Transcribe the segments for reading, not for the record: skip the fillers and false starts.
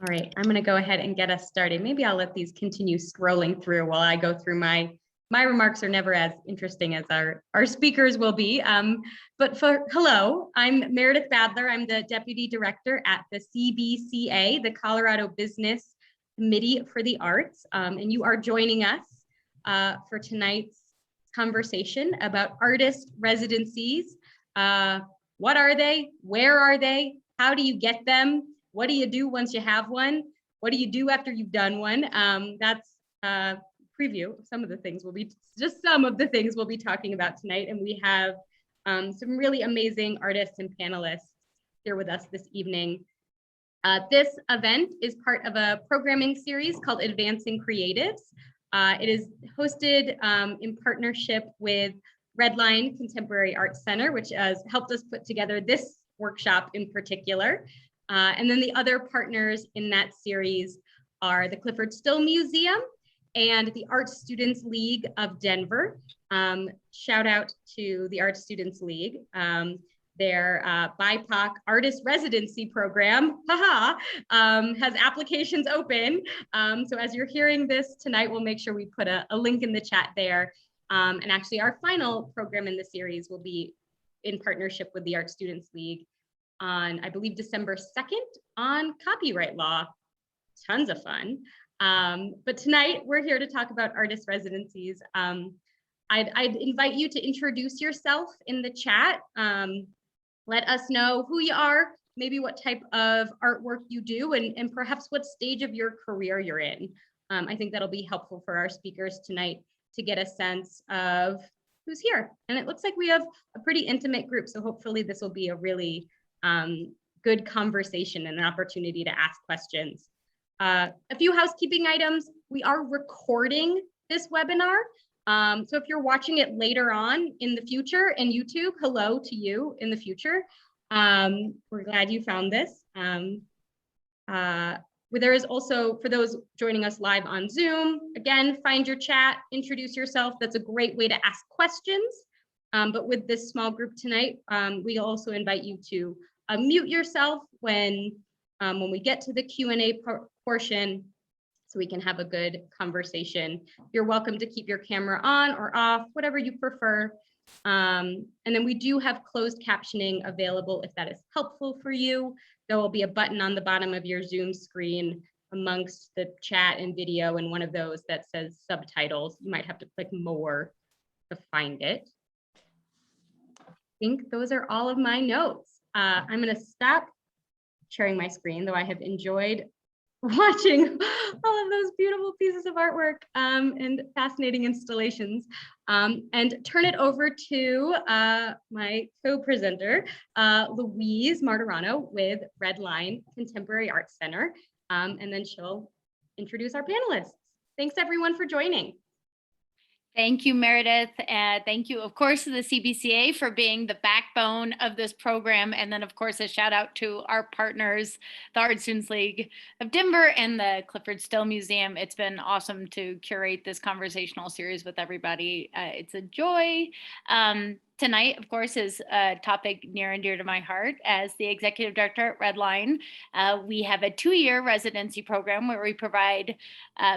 All right, I'm going to go ahead and get us started. Maybe I'll let these continue scrolling through while I go through my remarks are never as interesting as our speakers will be. Hello, I'm Meredith Badler. I'm the Deputy Director at the CBCA, the Colorado Business Committee for the Arts. And you are joining us for tonight's conversation about artist residencies. What are they? Where are they? How do you get them? What do you do once you have one? What do you do after you've done one? That's a preview of some of the things we'll be talking about tonight. And we have some really amazing artists and panelists here with us this evening. This event is part of a programming series called Advancing Creatives. It is hosted in partnership with RedLine Contemporary Arts Center, which has helped us put together this workshop in particular. And then the other partners in that series are the Clyfford Still Museum and the Art Students League of Denver. Shout out to the Art Students League. Their BIPOC Artist Residency Program, has applications open. So as you're hearing this tonight, we'll make sure we put a link in the chat there. And actually our final program in the series will be in partnership with the Art Students League on, I believe, December 2nd on copyright law. Tons of fun. But tonight we're here to talk about artist residencies. I'd invite you to introduce yourself in the chat. Let us know who you are, maybe what type of artwork you do, and perhaps what stage of your career you're in. I think that'll be helpful for our speakers tonight to get a sense of who's here. And it looks like we have a pretty intimate group, so hopefully this will be a really good conversation and an opportunity to ask questions. A few housekeeping items. We are recording this webinar. So if you're watching it later on in the future in YouTube, hello to you in the future. We're glad you found this. There is also, for those joining us live on Zoom, again, find your chat, introduce yourself. That's a great way to ask questions. But with this small group tonight, we also invite you to mute yourself when we get to the Q&A portion, so we can have a good conversation. You're welcome to keep your camera on or off, whatever you prefer. And then we do have closed captioning available if that is helpful for you. There will be a button on the bottom of your Zoom screen amongst the chat and video, and one of those that says subtitles. You might have to click more to find it. I think those are all of my notes. I'm going to stop sharing my screen, though I have enjoyed watching all of those beautiful pieces of artwork and fascinating installations, and turn it over to my co-presenter, Louise Martirano with RedLine Contemporary Arts Center, and then she'll introduce our panelists. Thanks everyone for joining. Thank you, Meredith. Thank you, of course, to the CBCA for being the backbone of this program. And then, of course, a shout out to our partners, the Art Students League of Denver and the Clyfford Still Museum. It's been awesome to curate this conversational series with everybody. It's a joy. Tonight, of course, is a topic near and dear to my heart. As the executive director at RedLine, we have a 2-year residency program where we provide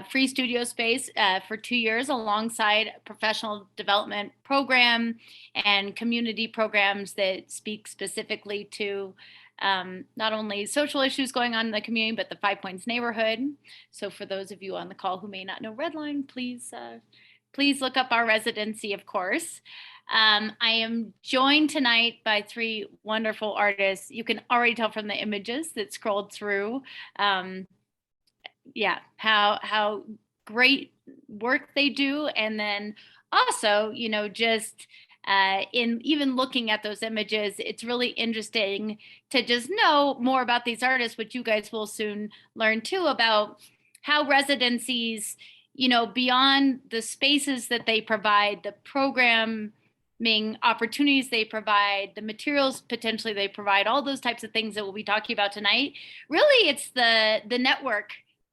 free studio space for 2 years alongside a professional development program and community programs that speak specifically to not only social issues going on in the community, but the 5 Points neighborhood. So for those of you on the call who may not know RedLine, please look up our residency, of course. I am joined tonight by 3 wonderful artists. You can already tell from the images that scrolled through, how great work they do. And then also, just in even looking at those images, it's really interesting to just know more about these artists, which you guys will soon learn too, about how residencies, beyond the spaces that they provide, the programming opportunities they provide, the materials potentially they provide, all those types of things that we'll be talking about tonight. Really, it's the network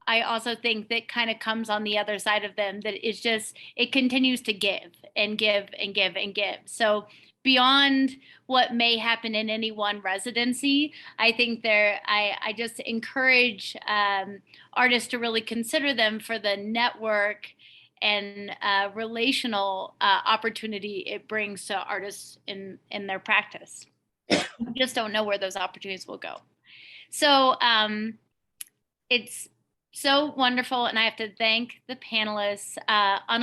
I also think that kind of comes on the other side of them, that it's just, it continues to give and give and give and give. So beyond what may happen in any one residency, I think I just encourage artists to really consider them for the network and relational opportunity it brings to artists in their practice. You just don't know where those opportunities will go. So it's so wonderful, and I have to thank the panelists,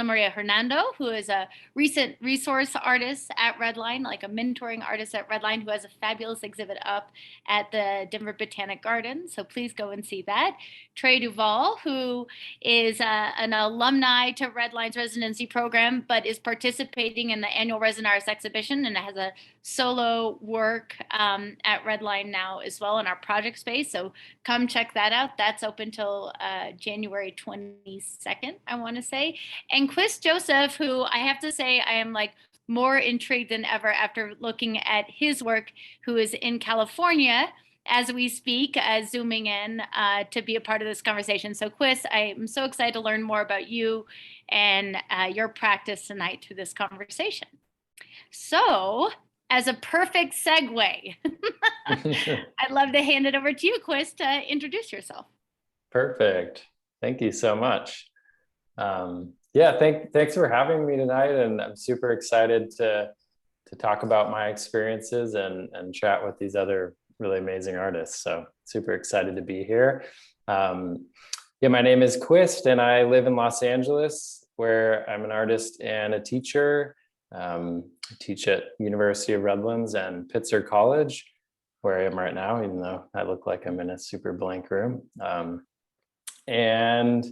Maria Hernando, who is a recent resource artist at RedLine, like a mentoring artist at RedLine, who has a fabulous exhibit up at the Denver Botanic Garden, so please go and see that. Trey Duvall, who is an alumni to RedLine's residency program, but is participating in the annual Resident Artist exhibition and has a solo work at RedLine now as well in our project space. So come check that out. That's open till January 22nd, I want to say. And Qwist Joseph, who I have to say I am like more intrigued than ever after looking at his work, who is in California as we speak, zooming in to be a part of this conversation. So Qwist, I'm so excited to learn more about you and your practice tonight through this conversation. So as a perfect segue, I'd love to hand it over to you, Qwist, to introduce yourself. Perfect. Thank you so much. Yeah, thanks for having me tonight, and I'm super excited to talk about my experiences and chat with these other really amazing artists. So super excited to be here. Yeah, my name is Qwist, and I live in Los Angeles, where I'm an artist and a teacher. I teach at University of Redlands and Pitzer College, where I am right now, even though I look like I'm in a super blank room. And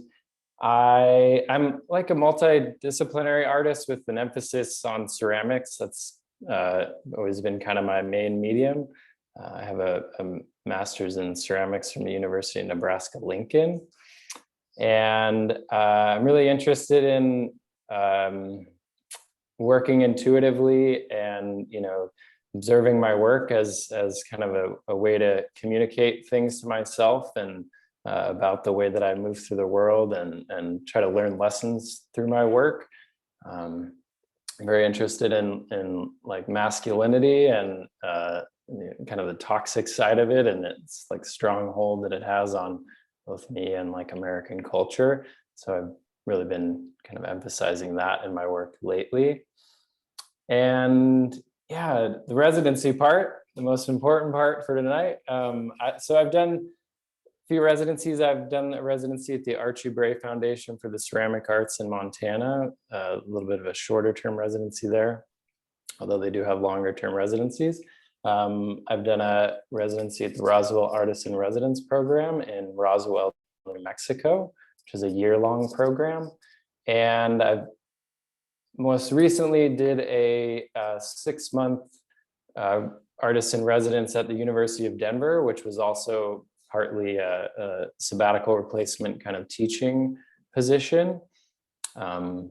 I'm like a multidisciplinary artist with an emphasis on ceramics. That's always been kind of my main medium. I have a master's in ceramics from the University of Nebraska-Lincoln. And I'm really interested in working intuitively and, observing my work as kind of a way to communicate things to myself and about the way that I move through the world and try to learn lessons through my work. I'm very interested in like masculinity and kind of the toxic side of it, and its like stronghold that it has on both me and like American culture. So I've really been kind of emphasizing that in my work lately. And yeah, the residency part, the most important part for tonight. So I've done a few residencies. I've done a residency at the Archie Bray Foundation for the Ceramic Arts in Montana, a little bit of a shorter term residency there, although they do have longer term residencies. I've done a residency at the Roswell Artist in Residence program in Roswell, New Mexico, which is a year-long program. And I've most recently did a 6-month artist in residence at the University of Denver, which was also partly a sabbatical replacement kind of teaching position. So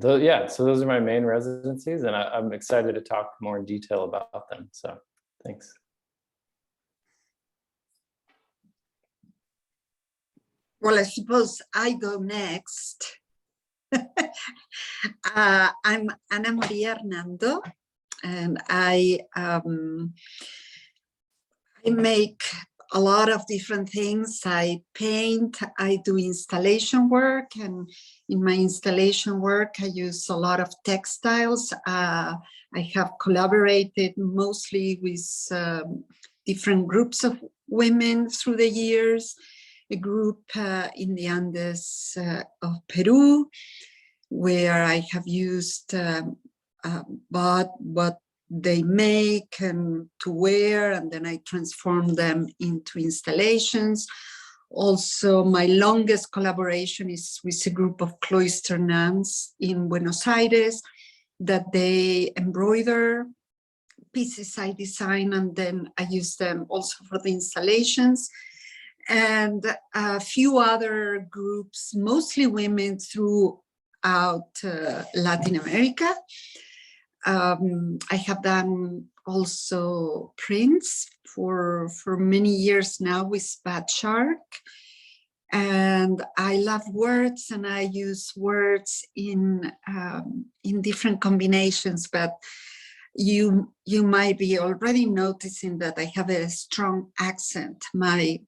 those are my main residencies, and I'm excited to talk more in detail about them. So thanks. Well, I suppose I go next. I'm Maria Hernando, and I make a lot of different things. I paint, I do installation work, and in my installation work, I use a lot of textiles. I have collaborated mostly with different groups of women through the years. A group in the Andes of Peru, where I have used bought what they make and to wear, and then I transform them into installations. Also, my longest collaboration is with a group of cloister nuns in Buenos Aires, that they embroider pieces I design, and then I use them also for the installations. And a few other groups, mostly women throughout Latin America. I have done also prints for many years now with Bat Shark. And I love words, and I use words in different combinations, but you might be already noticing that I have a strong accent. My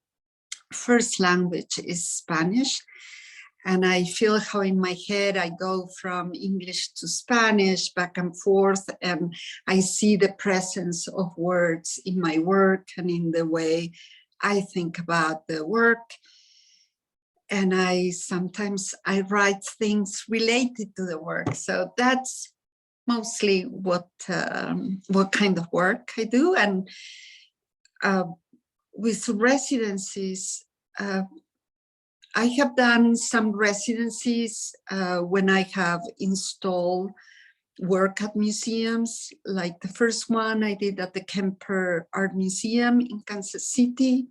first language is Spanish, and I feel how in my head I go from English to Spanish back and forth, and I see the presence of words in my work and in the way I think about the work. And sometimes I write things related to the work. So that's mostly what kind of work I do. And with residencies, I have done some residencies when I have installed work at museums. Like the first one I did at the Kemper Art Museum in Kansas City.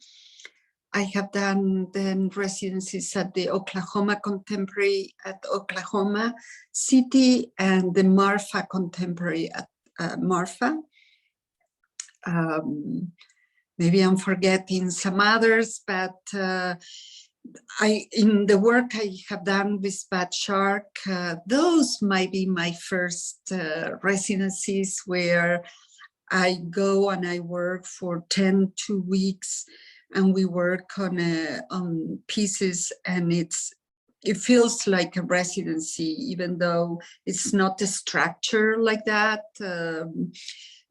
I have done then residencies at the Oklahoma Contemporary at Oklahoma City and the Marfa Contemporary at Marfa. Maybe I'm forgetting some others, but in the work I have done with Bad Shark, those might be my first residencies where I go and I work for 2 weeks, and we work on pieces, and it feels like a residency, even though it's not a structure like that.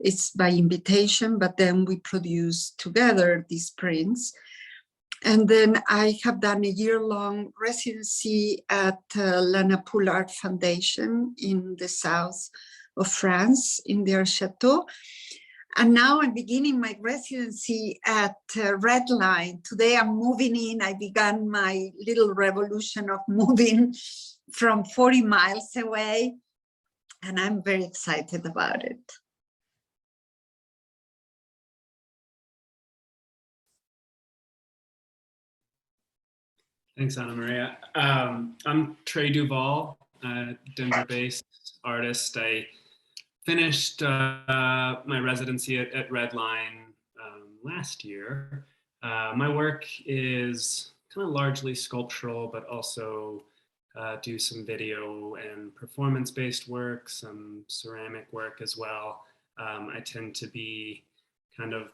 It's by invitation, but then we produce together these prints. And then I have done a year-long residency at Lana Pool Art Foundation in the south of France, in their chateau. And now I'm beginning my residency at RedLine. Today I'm moving in. I began my little revolution of moving from 40 miles away, and I'm very excited about it. Thanks, Ana Maria. I'm Trey Duvall, Denver-based artist. I finished my residency at RedLine last year. My work is kind of largely sculptural, but also do some video and performance-based work, some ceramic work as well. I tend to be kind of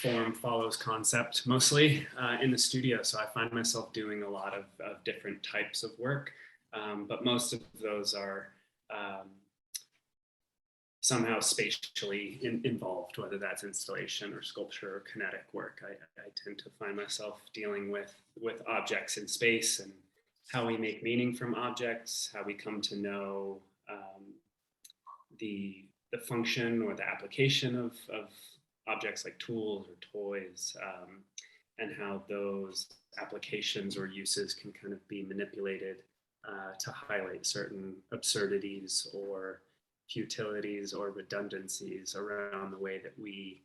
form follows concept mostly in the studio, so I find myself doing a lot of different types of work, but most of those are somehow spatially involved, whether that's installation or sculpture or kinetic work. I tend to find myself dealing with objects in space and how we make meaning from objects, how we come to know the function or the application of objects like tools or toys, and how those applications or uses can kind of be manipulated to highlight certain absurdities or futilities or redundancies around the way that we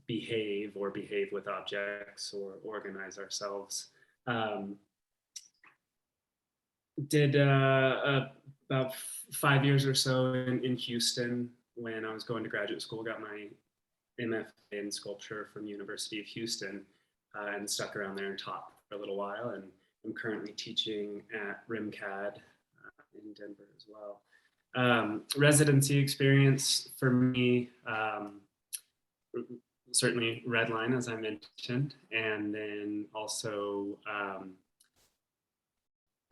behave with objects or organize ourselves. Did about 5 years or so in Houston when I was going to graduate school, got my MFA in sculpture from University of Houston, and stuck around there and taught for a little while. And I'm currently teaching at RimCAD in Denver as well. Residency experience for me, certainly RedLine, as I mentioned, and then also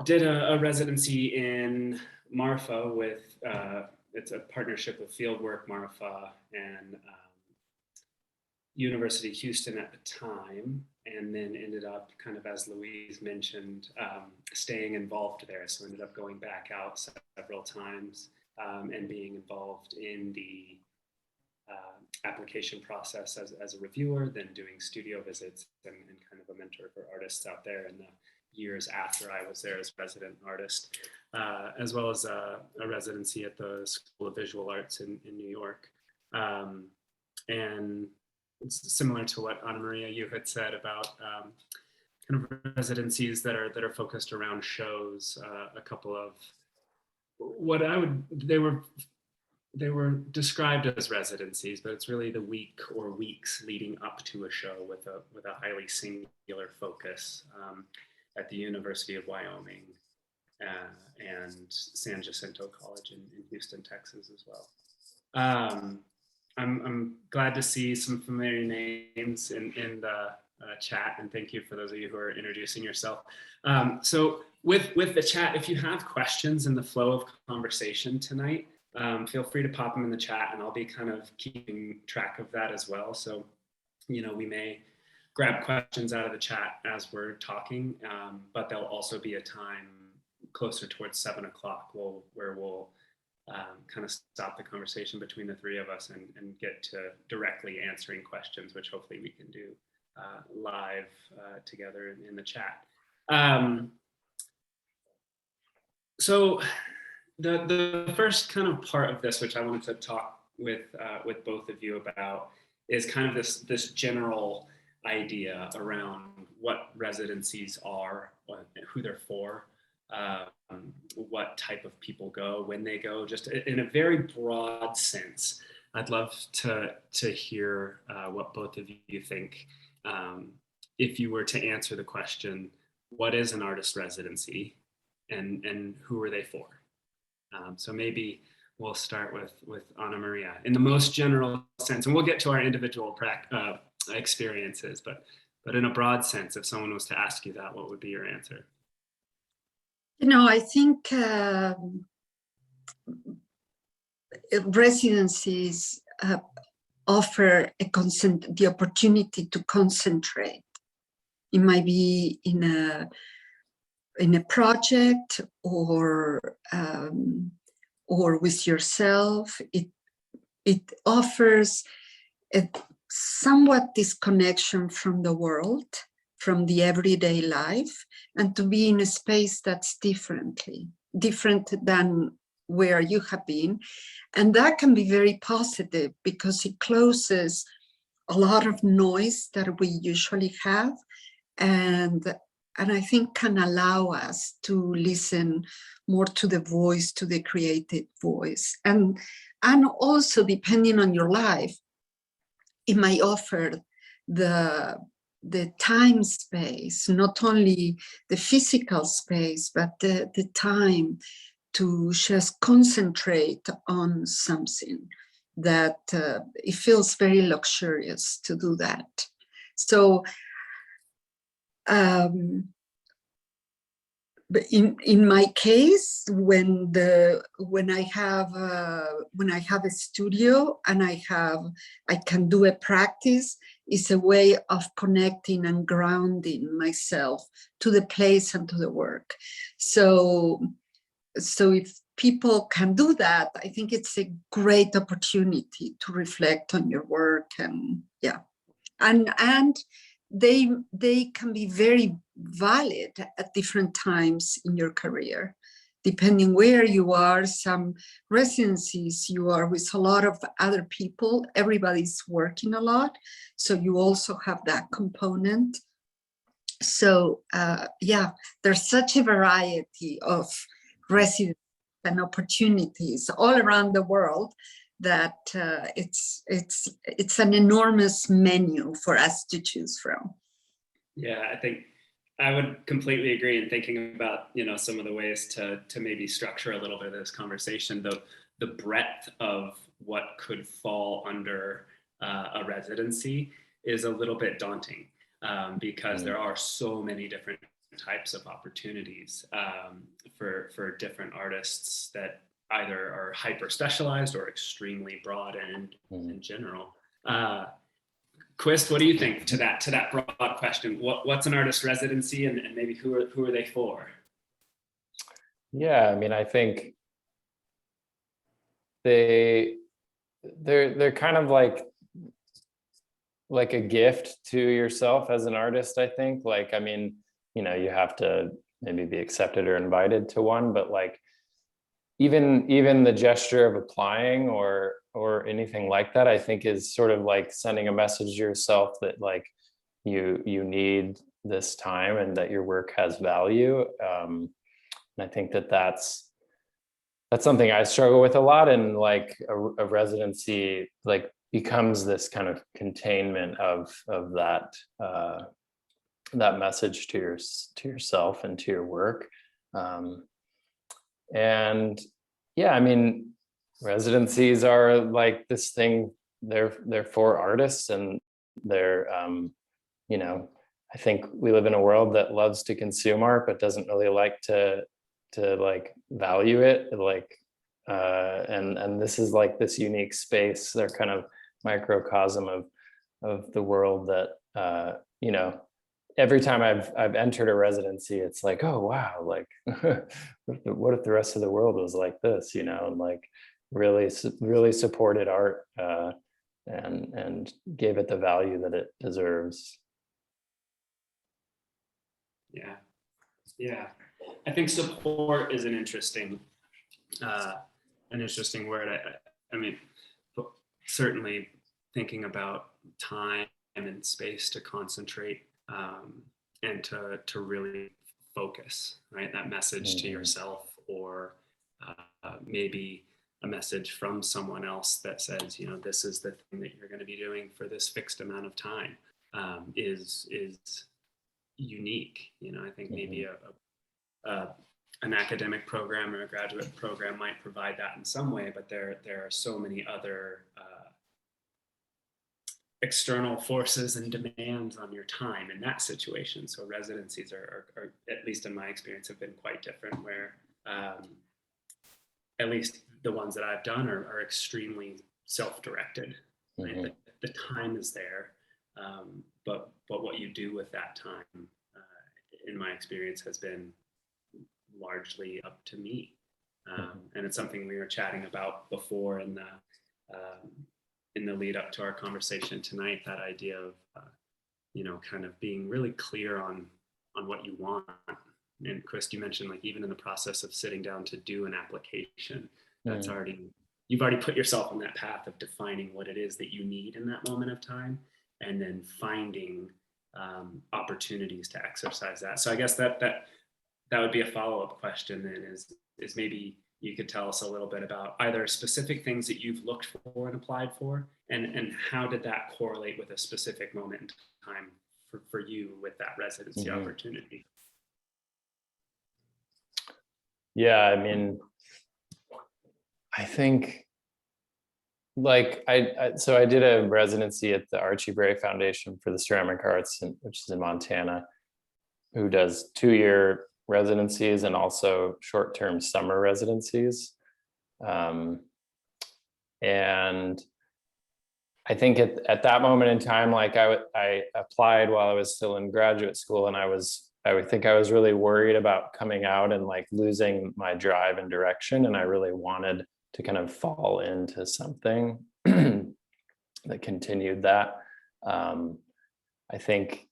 did a residency in Marfa with, it's a partnership with Fieldwork Marfa and University of Houston at the time, and then ended up kind of, as Louise mentioned, staying involved there. So ended up going back out several times and being involved in the application process as a reviewer, then doing studio visits and kind of a mentor for artists out there in the years after I was there as resident artist, as well as a residency at the School of Visual Arts in New York. And it's similar to what Ana Maria, you had said about kind of residencies that are focused around shows. A couple of they were they were described as residencies, but it's really the week or weeks leading up to a show with a highly singular focus at the University of Wyoming and San Jacinto College in Houston, Texas as well. I'm glad to see some familiar names in the chat, and thank you for those of you who are introducing yourself. So with the chat, if you have questions in the flow of conversation tonight, feel free to pop them in the chat, and I'll be kind of keeping track of that as well. So, you know, we may grab questions out of the chat as we're talking, but there'll also be a time closer towards 7 o'clock where we'll kind of stop the conversation between the three of us and get to directly answering questions, which hopefully we can do live together in the chat. So the first kind of part of this, which I wanted to talk with both of you about, is kind of this general idea around what residencies are, who they're for, what type of people go, when they go, just in a very broad sense. I'd love to hear what both of you think. If you were to answer the question, what is an artist residency and who are they for? So maybe we'll start with Ana Maria in the most general sense, and we'll get to our individual experiences, but in a broad sense, if someone was to ask you that, what would be your answer? You know, I think residencies offer the opportunity to concentrate. It might be in a project or with yourself. It offers a somewhat disconnection from the world, from the everyday life, and to be in a space that's different than where you have been. And that can be very positive because it closes a lot of noise that we usually have, and I think can allow us to listen more to the voice, to the creative voice. And also, depending on your life, it might offer the time space, not only the physical space, but the time to just concentrate on something that it feels very luxurious to do that. So but in my case, when I have a studio and I can do a practice, it's a way of connecting and grounding myself to the place and to the work. So if people can do that, I think it's a great opportunity to reflect on your work, and yeah, and they can be very valid at different times in your career, depending where you are. Some residencies, you are with a lot of other people, everybody's working a lot, so you also have that component. So yeah, there's such a variety of residencies and opportunities all around the world that it's an enormous menu for us to choose from. Yeah, I think I would completely agree in thinking about, you know, some of the ways to maybe structure a little bit of this conversation. The breadth of what could fall under a residency is a little bit daunting because there are so many different types of opportunities for different artists that either are hyper specialized or extremely broad and in general. Qwist, what do you think to that broad question? What's an artist residency, and maybe who are they for? Yeah, I mean, I think they're kind of like a gift to yourself as an artist, I think. Like, I mean, you know, you have to maybe be accepted or invited to one, but like even the gesture of applying or anything like that, I think is sort of like sending a message to yourself that like you need this time and that your work has value. And I think that's that's something I struggle with a lot, and like a residency like becomes this kind of containment of that that message to yourself and to your work. And yeah, I mean, residencies are like this thing, they're for artists, and they're you know, I think we live in a world that loves to consume art but doesn't really like to like value it, like and this is like this unique space. They're kind of microcosm of the world that you know, every time I've entered a residency, it's like, oh wow, like what if the rest of the world was like this, you know, and like really supported art and gave it the value that it deserves. Yeah, yeah. I think support is an interesting word. I mean, certainly thinking about time and space to concentrate and to really focus, right? That message to yourself, or maybe a message from someone else that says, you know, this is the thing that you're going to be doing for this fixed amount of time, is unique. You know, I think maybe an academic program or a graduate program might provide that in some way, but there are so many other external forces and demands on your time in that situation. So residencies are at least in my experience, have been quite different, where at least the ones that I've done are extremely self-directed. Right? The time is there, but what you do with that time, in my experience, has been largely up to me. And it's something we were chatting about before in the lead up to our conversation tonight, that idea of, you know, kind of being really clear on what you want. And Qwist, you mentioned, like, even in the process of sitting down to do an application, that's you've already put yourself on that path of defining what it is that you need in that moment of time, and then finding opportunities to exercise that. So I guess that would be a follow-up question then, is maybe you could tell us a little bit about either specific things that you've looked for and applied for, and how did that correlate with a specific moment in time for you with that residency opportunity? Yeah, I mean, I think like so I did a residency at the Archie Bray Foundation for the Ceramic Arts, which is in Montana, who does 2-year residencies and also short-term summer residencies. And I think at that moment in time, like I applied while I was still in graduate school, and I would think I was really worried about coming out and like losing my drive and direction. And I really wanted to kind of fall into something that continued that. I think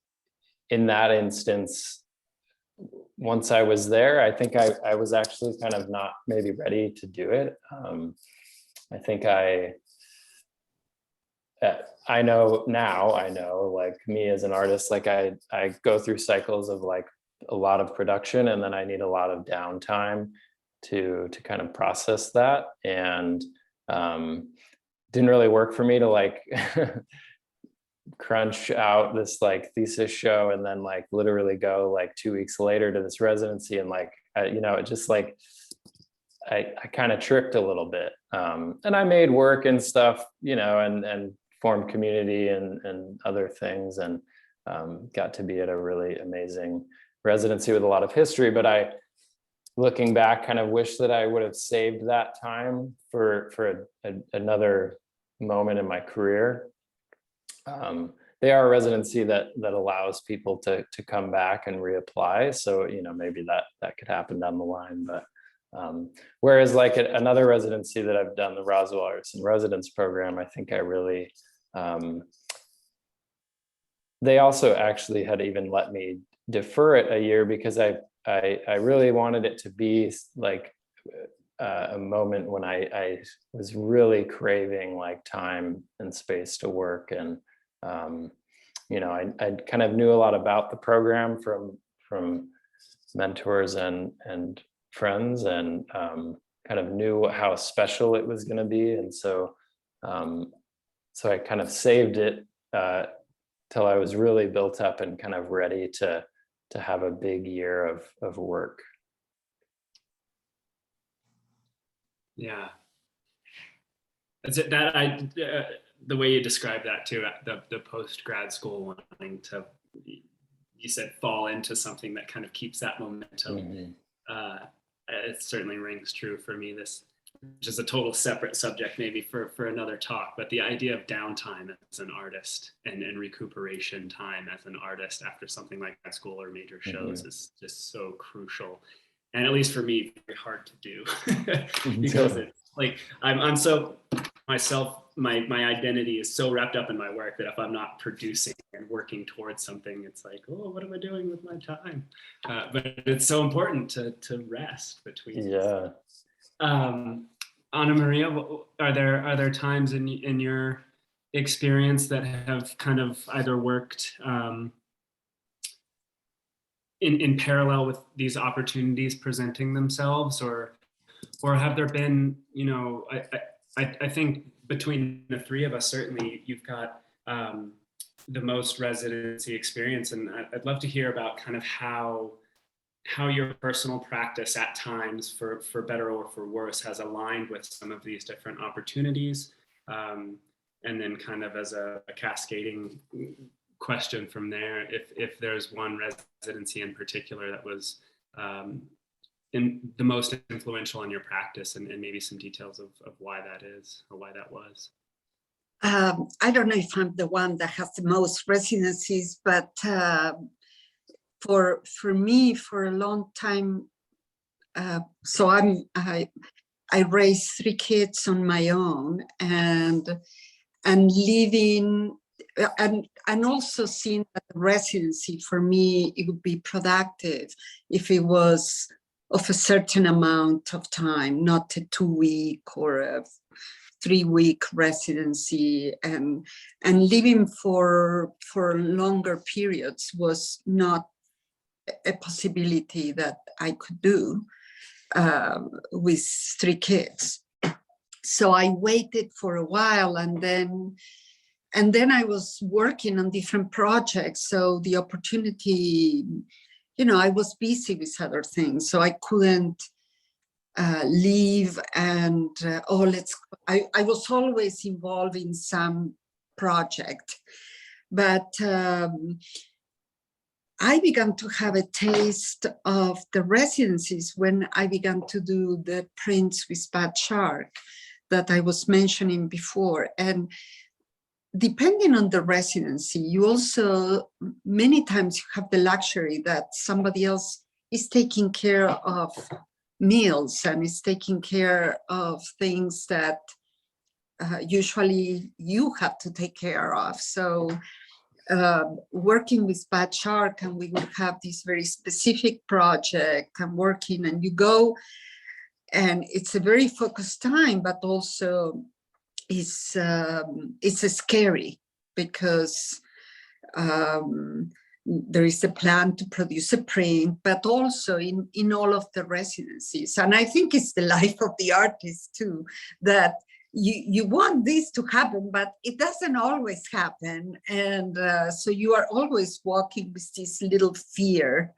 in that instance, once I was there, I think I was actually kind of not maybe ready to do it. I think I know now, like me as an artist, like I go through cycles of like a lot of production, and then I need a lot of downtime to kind of process that. And didn't really work for me to like crunch out this like thesis show and then like literally go like 2 weeks later to this residency, and like you know, it just like I kind of tripped a little bit, and I made work and stuff, you know, and formed community and other things, and got to be at a really amazing residency with a lot of history. But I, looking back, kind of wish that I would have saved that time for another moment in my career. They are a residency that allows people to come back and reapply. So, you know, maybe that could happen down the line. But whereas like another residency that I've done, the Roswell Arts and Residence program, I think I really, they also actually had even let me defer it a year, because I really wanted it to be like a moment when I was really craving like time and space to work. And you know, I kind of knew a lot about the program from mentors and friends, and kind of knew how special it was going to be. And so I kind of saved it till I was really built up and kind of ready to have a big year of work. Yeah. That's it. The way you described that too, the post-grad school wanting to, you said, fall into something that kind of keeps that momentum. It certainly rings true for me. This, which is a total separate subject maybe for another talk, but the idea of downtime as an artist and recuperation time as an artist after something like grad school or major shows is just so crucial. And at least for me, very hard to do because it's like I'm so myself, my identity is so wrapped up in my work that if I'm not producing and working towards something, it's like, oh, what am I doing with my time? But it's so important to rest between. Yeah. Anna Maria, are there times in your experience that have kind of either worked in parallel with these opportunities presenting themselves, or have there been, you know, I think between the three of us, certainly you've got the most residency experience, and I'd love to hear about kind of how your personal practice at times, for better or for worse, has aligned with some of these different opportunities. And then kind of as a cascading question from there, if there's one residency in particular that was in the most influential on your practice, and maybe some details of why that is, or why that was. I don't know if I'm the one that has the most residencies, but for me, for a long time, so I raised 3 kids on my own, and living and also seeing that the residency, for me, it would be productive if it was of a certain amount of time, not a 2-week or a 3-week residency, and living for longer periods was not a possibility that I could do with 3 kids. So I waited for a while, and then I was working on different projects. So the opportunity, you know, I was busy with other things, so I couldn't leave. And I was always involved in some project, but I began to have a taste of the residencies when I began to do the prints with Bad Shark that I was mentioning before. And depending on the residency, you also, many times you have the luxury that somebody else is taking care of meals and is taking care of things that usually you have to take care of. So working with Bad Shark, and we would have this very specific project and working, and you go, and it's a very focused time, but also it's scary because there is a plan to produce a print, but also in all of the residencies. And I think it's the life of the artist too, that you want this to happen, but it doesn't always happen. And so you are always walking with this little fear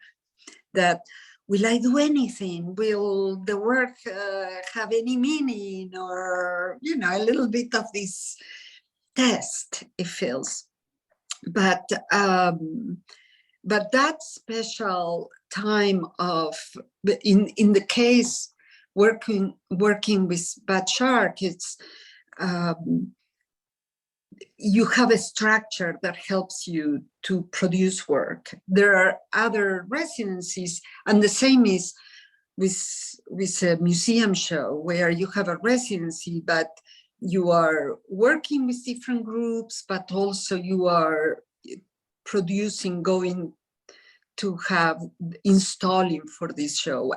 that, will I do anything? Will the work have any meaning? Or, you know, a little bit of this test, it feels. But that special time of, in the case, working with Bad Shark, it's you have a structure that helps you to produce work. There are other residencies, and the same is with a museum show, where you have a residency, but you are working with different groups, but also you are producing, going to have installing for this show.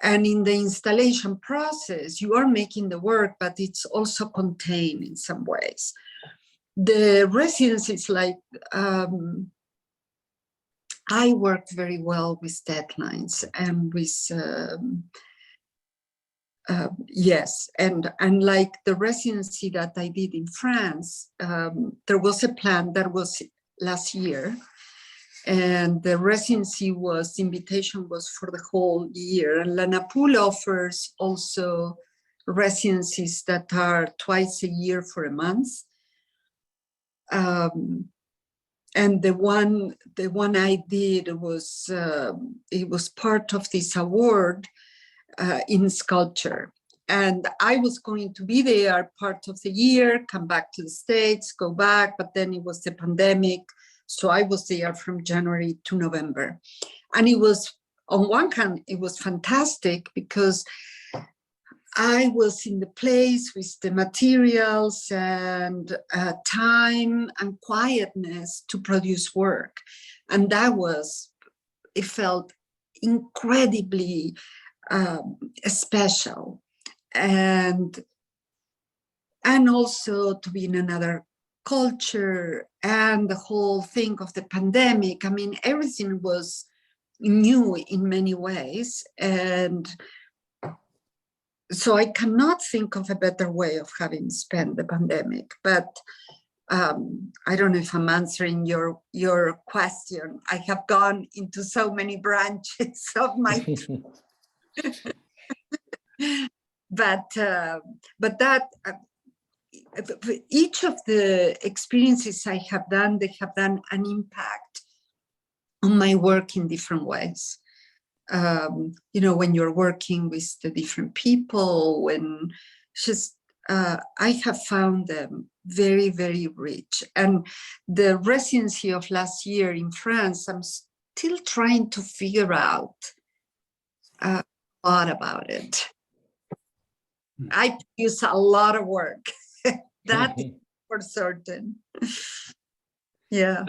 And in the installation process, you are making the work, but it's also contained in some ways. The residencies, like, I work very well with deadlines and with Yes, and unlike the residency that I did in France, there was a plan that was last year, and the residency invitation was for the whole year. And Lanapool offers also residencies that are twice a year for a month. And the one I did was it was part of this award in sculpture. And I was going to be there part of the year, come back to the States, go back, but then it was the pandemic. So I was there from January to November. And it was, on one hand, it was fantastic because I was in the place with the materials and time and quietness to produce work. And that was, it felt incredibly special. And also to be in another culture and the whole thing of the pandemic. I mean, everything was new in many ways. And so I cannot think of a better way of having spent the pandemic. But I don't know if I'm answering your question. I have gone into so many branches of my but that each of the experiences I have done, they have done an impact on my work in different ways. You know, when you're working with the different people, when just I have found them very, very rich. And the residency of last year in France, I'm still trying to figure out a lot about it. I produce a lot of work. That is for certain. Yeah.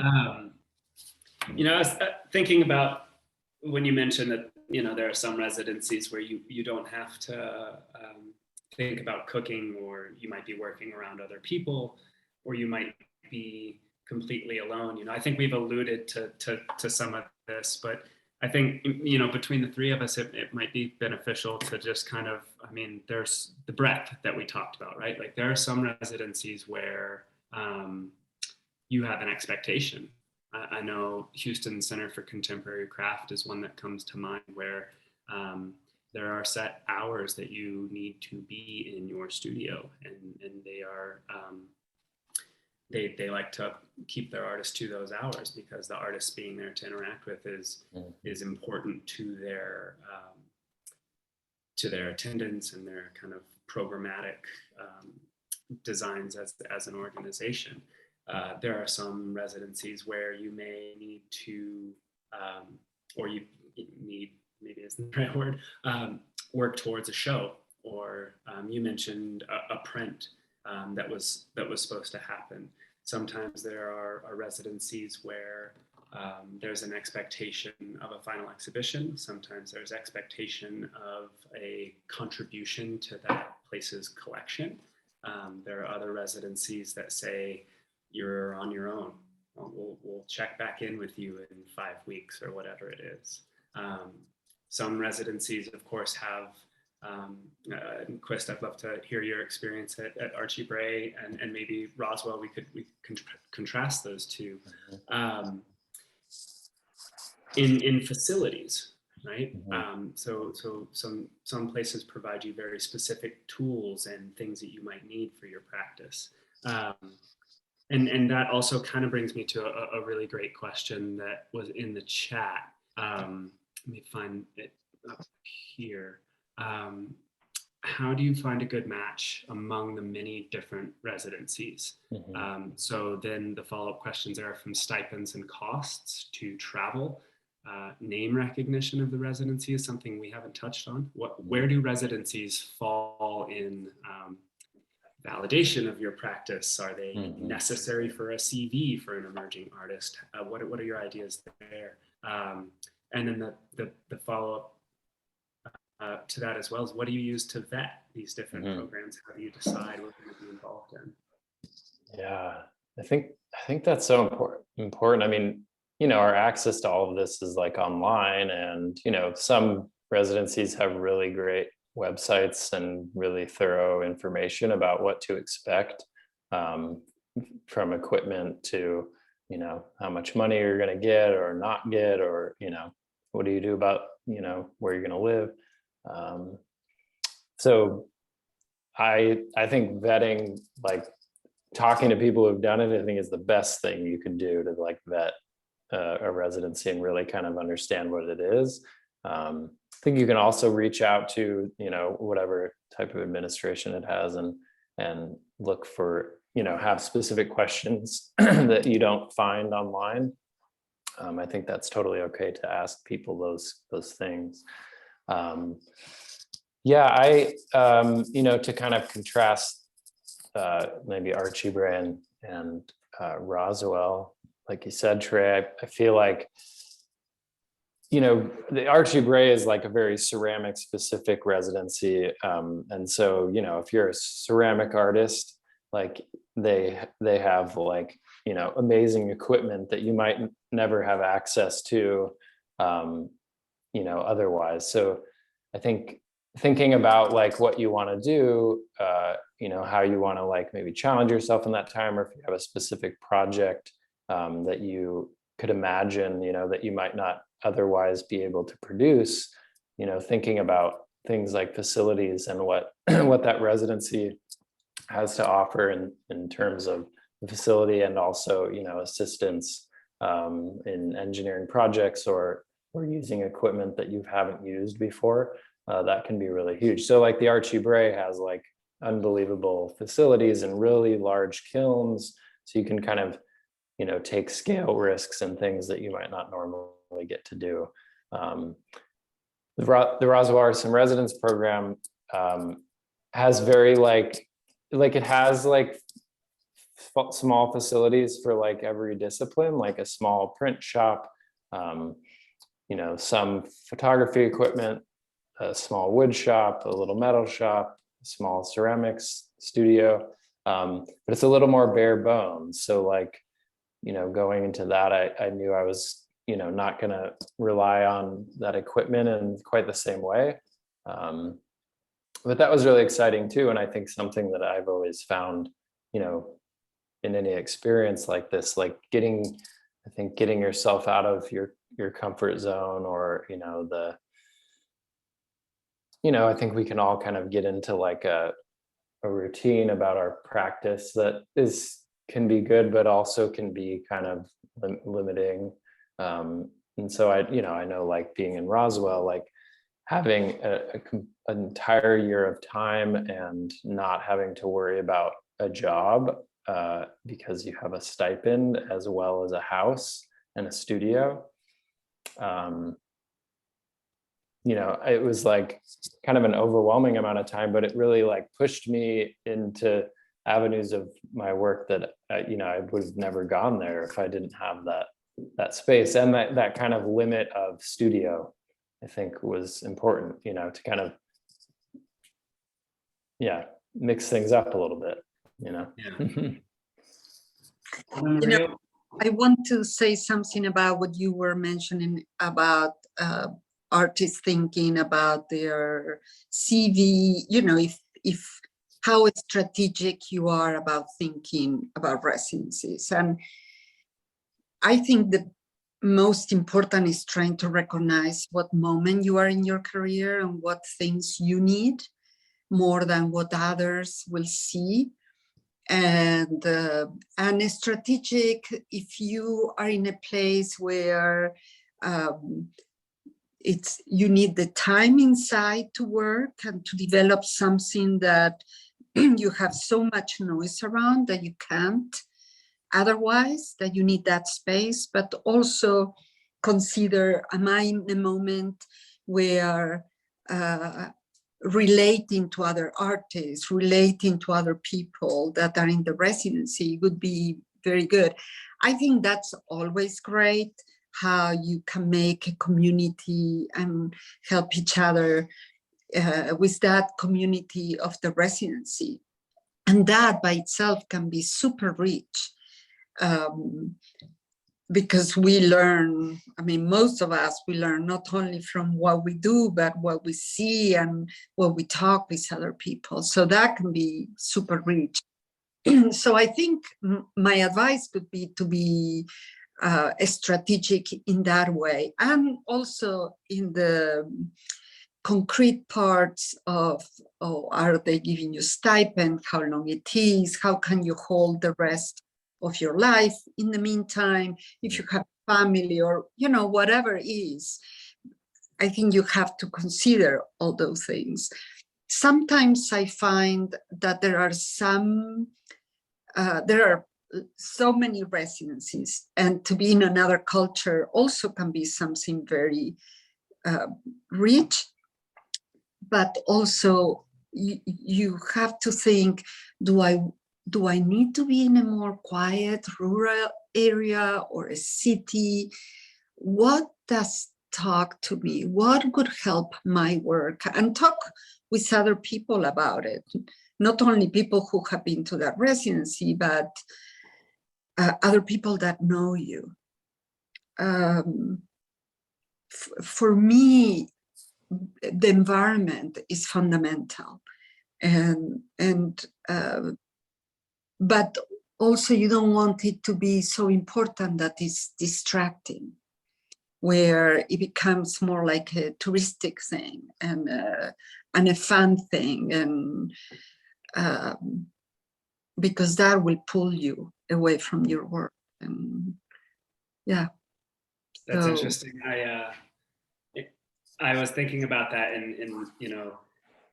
You know, I was thinking about when you mentioned that, you know, there are some residencies where you don't have to think about cooking, or you might be working around other people, or you might be completely alone. You know, I think we've alluded to some of this, but I think, you know, between the three of us, it might be beneficial to just kind of, I mean, there's the breadth that we talked about, right? Like there are some residencies where you have an expectation. I know Houston Center for Contemporary Craft is one that comes to mind, where there are set hours that you need to be in your studio, and they are they like to keep their artists to those hours, because the artists being there to interact with is important to their attendance and their kind of programmatic designs as an organization. There are some residencies where you may need to, or you need, maybe isn't the right word, work towards a show, or you mentioned a print that was supposed to happen. Sometimes there are residencies where there's an expectation of a final exhibition. Sometimes there's expectation of a contribution to that place's collection. There are other residencies that say, you're on your own. We'll check back in with you in 5 weeks or whatever it is. Some residencies, of course, have, Qwist, I'd love to hear your experience at Archie Bray, and maybe Roswell, we could contrast those two. In facilities, right? So some places provide you very specific tools and things that you might need for your practice. And that also kind of brings me to a really great question that was in the chat. Let me find it up here. How do you find a good match among the many different residencies? So then the follow-up questions are from stipends and costs to travel. Name recognition of the residency is something we haven't touched on. Where do residencies fall in validation of your practice? Are they necessary for a CV for an emerging artist? What are your ideas there? And then the follow-up to that as well is, what do you use to vet these different programs? How do you decide what you're going to be involved in? Yeah, I think that's so important. I mean, you know, our access to all of this is like online, and, you know, some residencies have really great websites and really thorough information about what to expect, from equipment to, you know, how much money you're going to get or not get, or, you know, what do you do about, you know, where you're going to live. So I think vetting, like talking to people who've done it, I think is the best thing you can do to like vet a residency and really kind of understand what it is. I think you can also reach out to, you know, whatever type of administration it has, and look for, you know, have specific questions that you don't find online. I think that's totally okay to ask people those things. Yeah, you know, to kind of contrast maybe Archie Bray and Roswell, like you said, Trey, I feel like, you know, the Archie Bray is like a very ceramic specific residency. And so, you know, if you're a ceramic artist, like they have like, you know, amazing equipment that you might never have access to, you know, otherwise. So I think thinking about like what you want to do, you know, how you want to like maybe challenge yourself in that time, or if you have a specific project that you could imagine, you know, that you might not otherwise be able to produce, you know, thinking about things like facilities and what what that residency has to offer in terms of the facility, and also, you know, assistance in engineering projects or using equipment that you haven't used before, that can be really huge. So like the Archie Bray has like unbelievable facilities and really large kilns, so you can kind of, you know, take scale risks and things that you might not normally get to do. The Roswell Artists in Residence program has very like it has like small facilities for like every discipline, like a small print shop, you know, some photography equipment, a small wood shop, a little metal shop, a small ceramics studio, but it's a little more bare bones. So like, you know, going into that, I knew I was, you know, not going to rely on that equipment in quite the same way. But that was really exciting too. And I think something that I've always found, you know, in any experience like this, like getting yourself out of your comfort zone, or, you know, I think we can all kind of get into like a routine about our practice that can be good, but also can be kind of limiting. And so I know like being in Roswell, like having an entire year of time and not having to worry about a job, because you have a stipend as well as a house and a studio. You know, it was like kind of an overwhelming amount of time, but it really like pushed me into avenues of my work that, you know, I would have never gone there if I didn't have that space. And that kind of limit of studio, I think, was important, you know, to kind of, yeah, mix things up a little bit, you know. Yeah. You know, I want to say something about what you were mentioning about artists thinking about their CV, you know, if how strategic you are about thinking about residencies. And I think the most important is trying to recognize what moment you are in your career and what things you need more than what others will see. And strategic, if you are in a place where you need the time inside to work and to develop something that you have so much noise around that you can't otherwise, that you need that space, but also consider, am I in a moment where relating to other artists, relating to other people that are in the residency would be very good. I think that's always great, how you can make a community and help each other with that community of the residency. And that by itself can be super rich. because we learn, I mean, most of us, we learn not only from what we do, but what we see and what we talk with other people. So that can be super rich. So I think my advice would be to be strategic in that way, and also in the concrete parts of, oh, are they giving you stipend, how long it is, how can you hold the rest of your life in the meantime, if you have family, or whatever it is. I think you have to consider all those things. Sometimes I find that there are so many residencies, and to be in another culture also can be something very rich, but also you have to think, do I need to be in a more quiet rural area or a city? What does talk to me? What would help my work? And talk with other people about it. Not only people who have been to that residency, but other people that know you. For me, the environment is fundamental, but also you don't want it to be so important that it's distracting, where it becomes more like a touristic thing and a fun thing, and because that will pull you away from your work. And yeah, that's so interesting. I was thinking about that in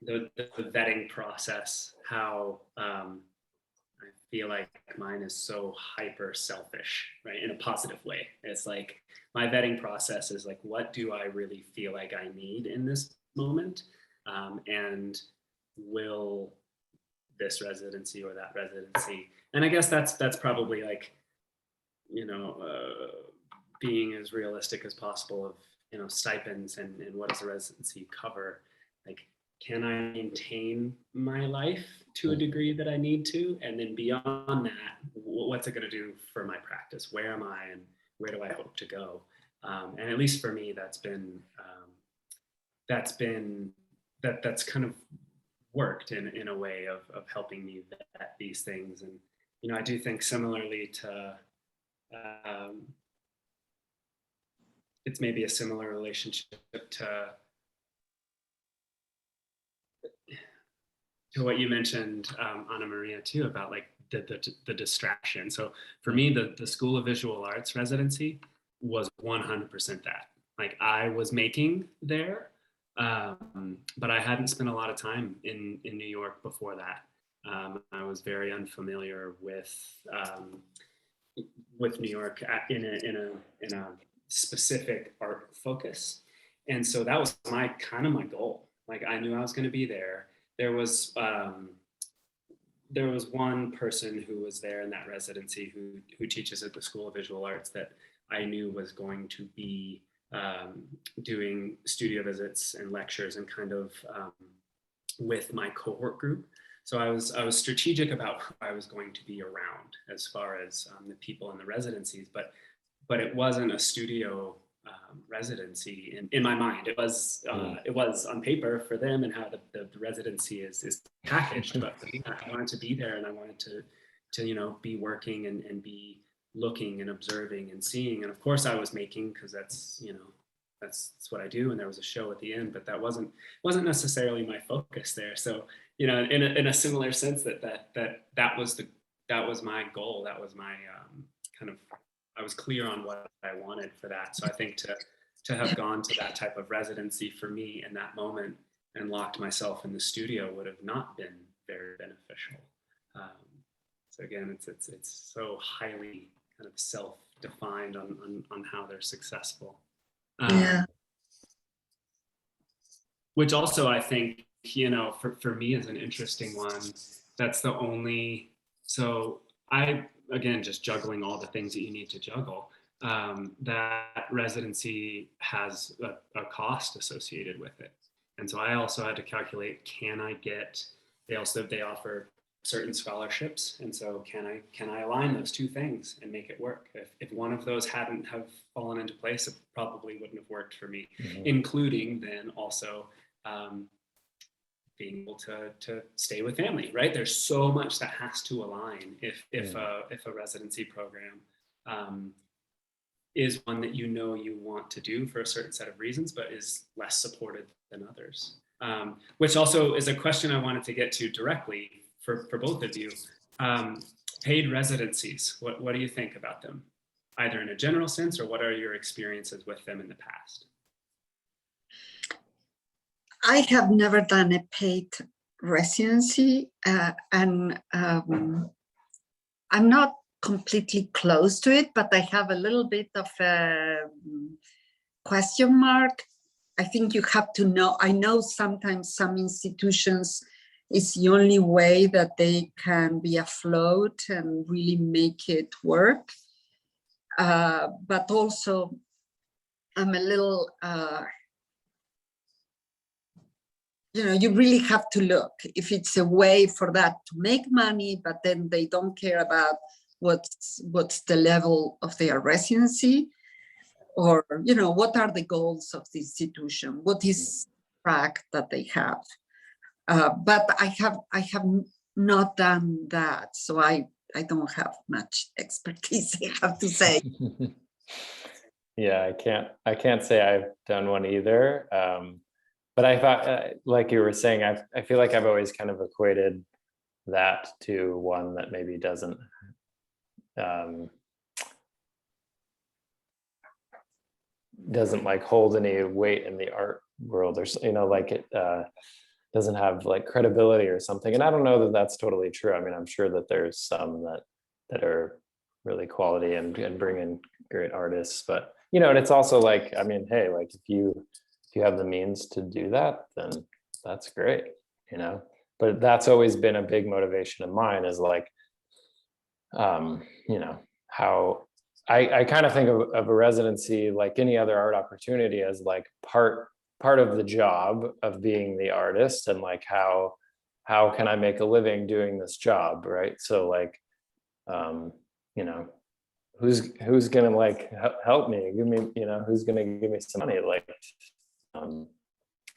the vetting process, how I feel like mine is so hyper selfish, right? In a positive way. It's like my vetting process is like, what do I really feel like I need in this moment? And will this residency or that residency? And I guess that's probably like, being as realistic as possible of, stipends and what does a residency cover? Like, can I maintain my life to a degree that I need to? And then beyond that, what's it going to do for my practice? Where am I and where do I hope to go? And at least for me, that's kind of worked in a way of helping me vet these things. And, I do think similarly to, it's maybe a similar relationship to what you mentioned, Ana Maria, too, about like the distraction. So for me, the School of Visual Arts residency was 100% that. Like, I was making there, but I hadn't spent a lot of time in New York before that. I was very unfamiliar with New York in a specific art focus, and so that was my goal. Like, I knew I was going to be there. There was one person who was there in that residency who teaches at the School of Visual Arts that I knew was going to be doing studio visits and lectures and kind of with my cohort group. So I was strategic about who I was going to be around as far as the people in the residencies, but it wasn't a studio residency in my mind. It was on paper for them and how the residency is packaged. But for me, I wanted to be there, and I wanted to be working and be looking and observing and seeing. And of course, I was making, because that's what I do. And there was a show at the end, but that wasn't necessarily my focus there. So in a similar sense, that was my goal. That was my I was clear on what I wanted for that. So I think to have gone to that type of residency for me in that moment and locked myself in the studio would have not been very beneficial. So again, it's so highly kind of self-defined on how they're successful. yeah. Which also, I think, for me is an interesting one. That's the only, so again, just juggling all the things that you need to juggle, that residency has a cost associated with it. And so I also had to calculate, can I get, they offer certain scholarships, and so can I align those two things and make it work? If one of those hadn't have fallen into place, it probably wouldn't have worked for me, including then also being able to stay with family, right? There's so much that has to align if a residency program is one that you want to do for a certain set of reasons, but is less supported than others. Which also is a question I wanted to get to directly for both of you. Paid residencies, what do you think about them? Either in a general sense, or what are your experiences with them in the past? I have never done a paid residency, and I'm not completely close to it, but I have a little bit of a question mark. I think you have to know, I know sometimes some institutions, it's the only way that they can be afloat and really make it work. But also, I'm a little, you really have to look if it's a way for that to make money, but then they don't care about what's the level of their residency, or what are the goals of the institution, what is track that they have. But I have not done that, so I don't have much expertise, I have to say. Yeah, I can't say I've done one either. But I thought, like you were saying, I feel like I've always kind of equated that to one that maybe doesn't like hold any weight in the art world, or like it doesn't have like credibility or something. And I don't know that that's totally true. I mean, I'm sure that there's some that are really quality and bring in great artists, but and it's also like, I mean, hey, like if you have the means to do that, then that's great, but that's always been a big motivation of mine, is like how I kind of think of a residency like any other art opportunity as like part of the job of being the artist, and like how can I make a living doing this job, right? So like who's gonna like help me, give me, who's gonna give me some money? Like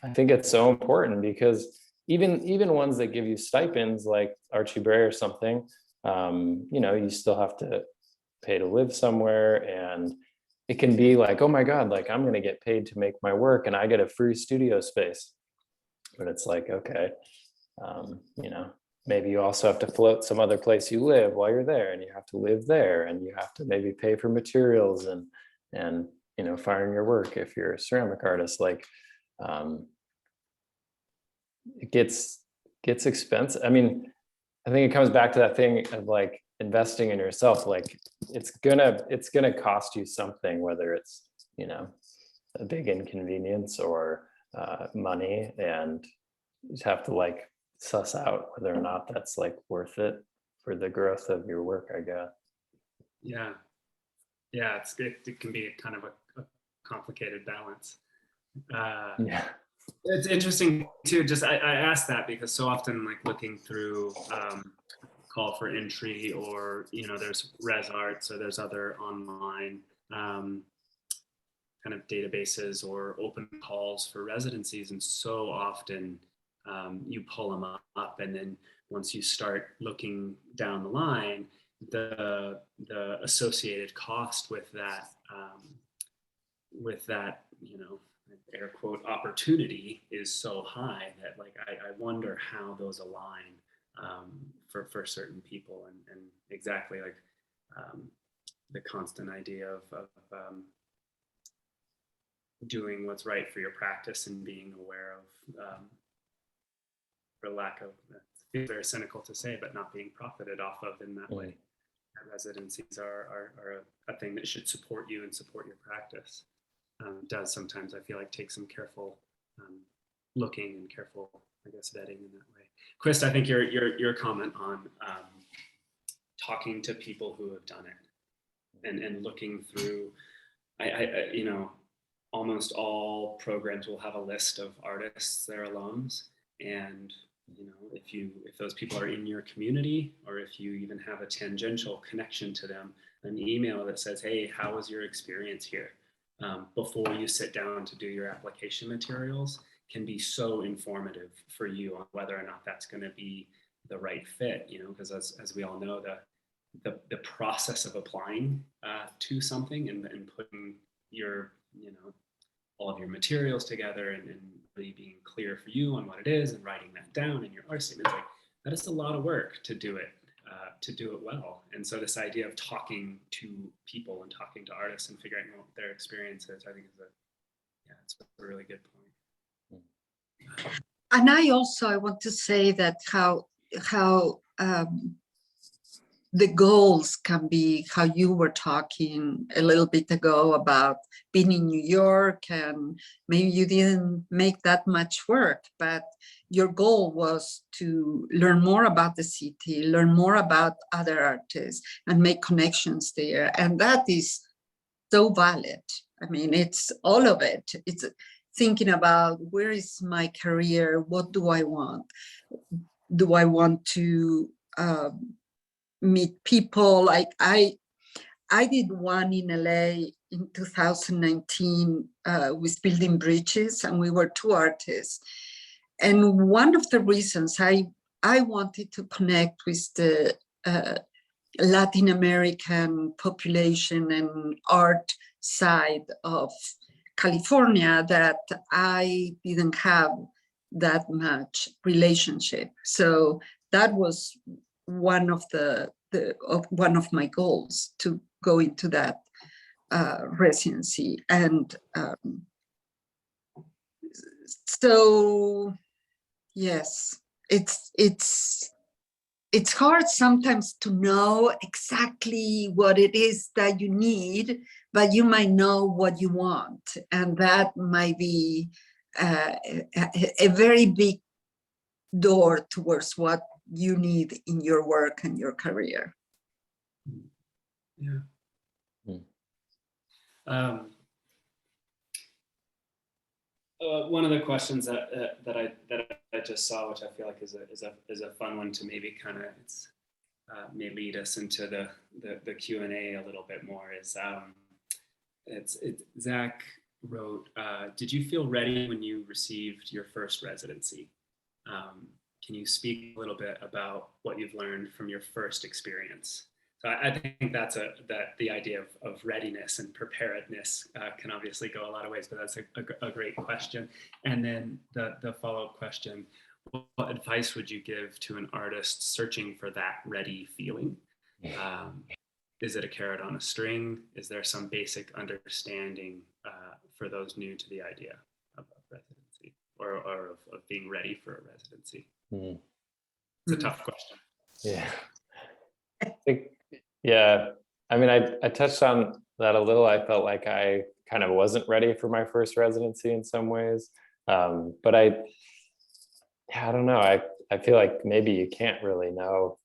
I think it's so important, because even ones that give you stipends like Archie Bray or something, you still have to pay to live somewhere, and it can be like, oh my God, like I'm going to get paid to make my work and I get a free studio space. But it's like, okay, maybe you also have to float some other place you live while you're there, and you have to live there, and you have to maybe pay for materials and firing your work if you're a ceramic artist. Like it gets expensive. I mean, I think it comes back to that thing of like investing in yourself. Like it's gonna cost you something, whether it's a big inconvenience or money, and you just have to like suss out whether or not that's like worth it for the growth of your work, I guess. Yeah, it can be kind of a complicated balance. Yeah. It's interesting too, just I asked that because so often, like looking through call for entry, or there's Res Arts, or there's other online kind of databases or open calls for residencies, and so often you pull them up, and then once you start looking down the line, the associated cost with that air quote opportunity is so high that like I wonder how those align for certain people, and exactly like the constant idea of doing what's right for your practice and being aware of, for lack of, it's very cynical to say, but not being profited off of in that way. Residencies are a thing that should support you and support your practice. Does sometimes, I feel like, take some careful looking and careful, I guess, vetting in that way. Qwist, I think your comment on talking to people who have done it and looking through, I almost all programs will have a list of artists, their alums, and you know, if those people are in your community, or if you even have a tangential connection to them, an email that says, hey, how was your experience here? Before you sit down to do your application materials, can be so informative for you on whether or not that's going to be the right fit, you know, because as we all know, the process of applying to something and putting your, you know, all of your materials together and really being clear for you on what it is and writing that down in your art statements, like that is a lot of work to do it well. And so this idea of talking to people and talking to artists and figuring out what their experience is, I think it's a really good point. And I want to say that how the goals can be how you were talking a little bit ago about being in New York, and maybe you didn't make that much work, but your goal was to learn more about the city, learn more about other artists, and make connections there. And that is so valid. I mean, it's all of it. It's thinking about, where is my career? What do I want? Do I want to meet people? Like I did one in LA in 2019 with Building Bridges, and we were two artists. And one of the reasons I wanted to connect with the Latin American population and art side of California, that I didn't have that much relationship. So that was one of one of my goals, to go into that residency. And so yes, it's hard sometimes to know exactly what it is that you need, but you might know what you want, and that might be a very big door towards what you need in your work and your career. Yeah. One of the questions that I just saw, which I feel like is a fun one to maybe kind of may lead us into the Q&A a little bit more, is Zach wrote, did you feel ready when you received your first residency? Can you speak a little bit about what you've learned from your first experience? So I think that the idea of readiness and preparedness can obviously go a lot of ways, but that's a great question. And then the follow-up question, what advice would you give to an artist searching for that ready feeling? Is it a carrot on a string? Is there some basic understanding for those new to the idea of residency or of being ready for a residency? It's a tough question. Yeah. I think, yeah, I mean, I touched on that a little. I felt like I kind of wasn't ready for my first residency in some ways. But I don't know. I feel like maybe you can't really know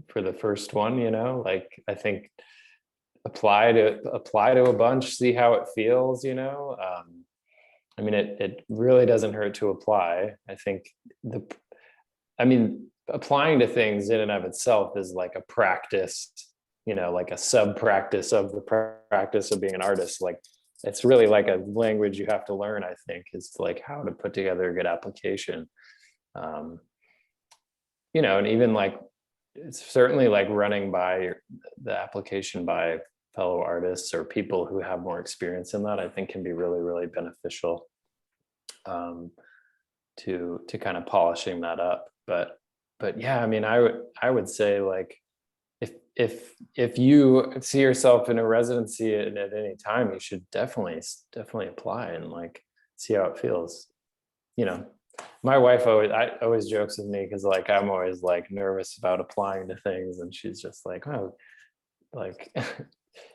for the first one, you know, like I think apply to a bunch, see how it feels, you know. I mean, it really doesn't hurt to apply. I think applying to things in and of itself is like a practice, you know, like a sub practice of the practice of being an artist. Like it's really like a language you have to learn, I think, is like how to put together a good application. You know, and even like, it's certainly like running by the application by fellow artists or people who have more experience in that, I think can be really, really beneficial to kind of polishing that up. But yeah, I mean, I would say like, if you see yourself in a residency at any time, you should definitely apply and like see how it feels. You know, my wife always jokes with me because like I'm always like nervous about applying to things, and she's just like, oh, like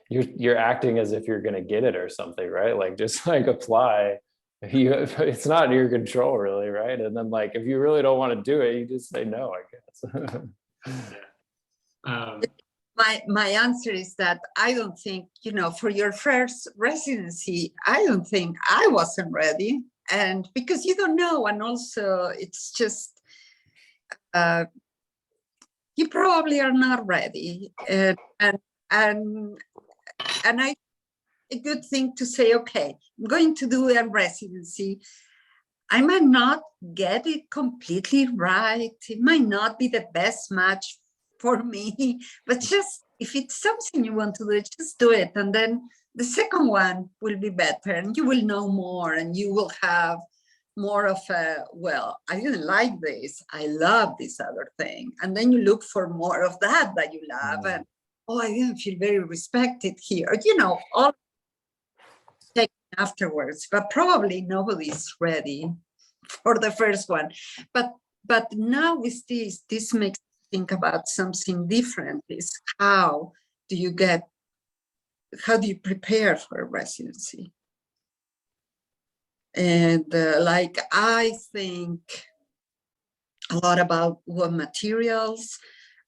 you're acting as if you're gonna get it or something, right? Like just like apply. It's not in your control really, right? And then like if you really don't want to do it, you just say no, I guess. My answer is that I don't think, you know, for your first residency, I don't think I wasn't ready, and because you don't know, and also it's just you probably are not ready. And I, a good thing to say, okay, I'm going to do a residency. I might not get it completely right. It might not be the best match for me, but just if it's something you want to do, just do it. And then the second one will be better and you will know more and you will have more of a, well, I didn't like this. I love this other thing. And then you look for more of that you love. And, oh, I didn't feel very respected here. You know, all afterwards, but probably nobody's ready for the first one. But now with this makes me think about something different, is how do you prepare for a residency? And like, I think a lot about what materials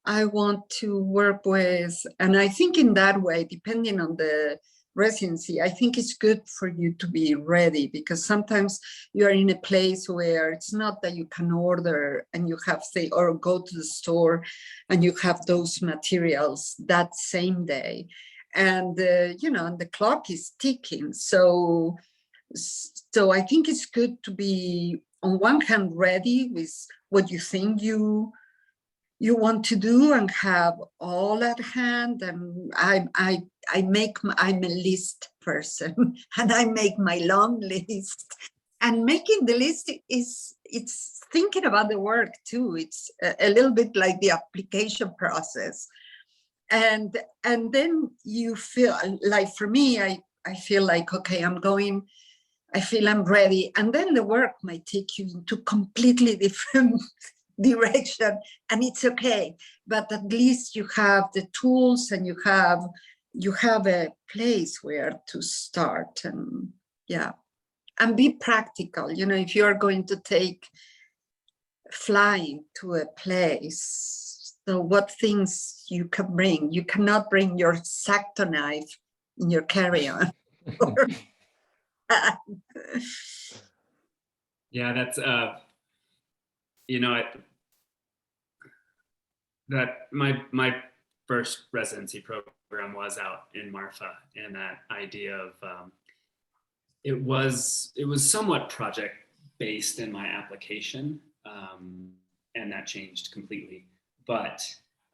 I want to work with. And I think in that way, depending on the residency, I think it's good for you to be ready, because sometimes you're in a place where it's not that you can order and you have or go to the store and you have those materials that same day. And, you know, and the clock is ticking. So I think it's good to be, on one hand, ready with what you think you want to do and have all at hand. And I'm a list person and I make my long list. And making the list it's thinking about the work too. It's a little bit like the application process. And then you feel like, for me, I feel like, okay, I feel I'm ready. And then the work might take you into completely different direction, and it's okay. But at least you have the tools and you have a place where to start. And yeah, and be practical. You know, if you're going to take flying to a place, so what things you can bring? You cannot bring your X-Acto knife in your carry-on. Yeah, that's you know, that my first residency program was out in Marfa, and that idea of it was somewhat project based in my application, and that changed completely. But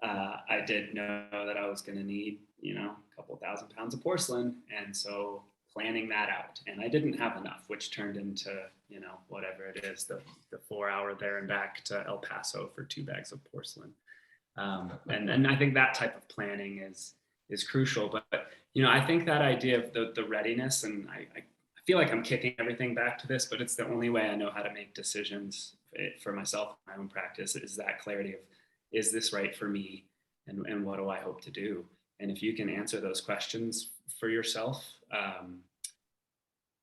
I did know that I was going to need, you know, a couple 1,000 pounds of porcelain, and so planning that out, and I didn't have enough, which turned into, you know, whatever it is, the 4 hour there and back to El Paso for 2 bags of porcelain. And I think that type of planning is crucial. But you know, I think that idea of the readiness, and I feel like I'm kicking everything back to this, but it's the only way I know how to make decisions for myself, my own practice, is that clarity of, is this right for me, and what do I hope to do? And if you can answer those questions for yourself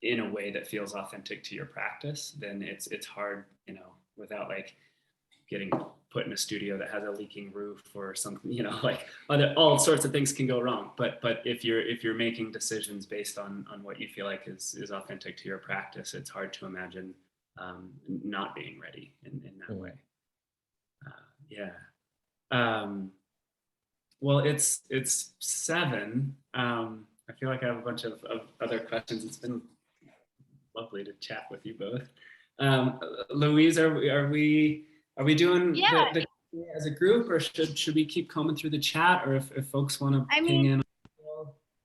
in a way that feels authentic to your practice, then it's hard, you know, without like getting put in a studio that has a leaking roof or something, you know, like all sorts of things can go wrong. But if you're making decisions based on what you feel like is authentic to your practice, it's hard to imagine not being ready in that way. Well, it's 7. I feel like I have a bunch of other questions. It's been lovely to chat with you both. Louise, are we doing the as a group, or should we keep combing through the chat, or if folks want to ping in?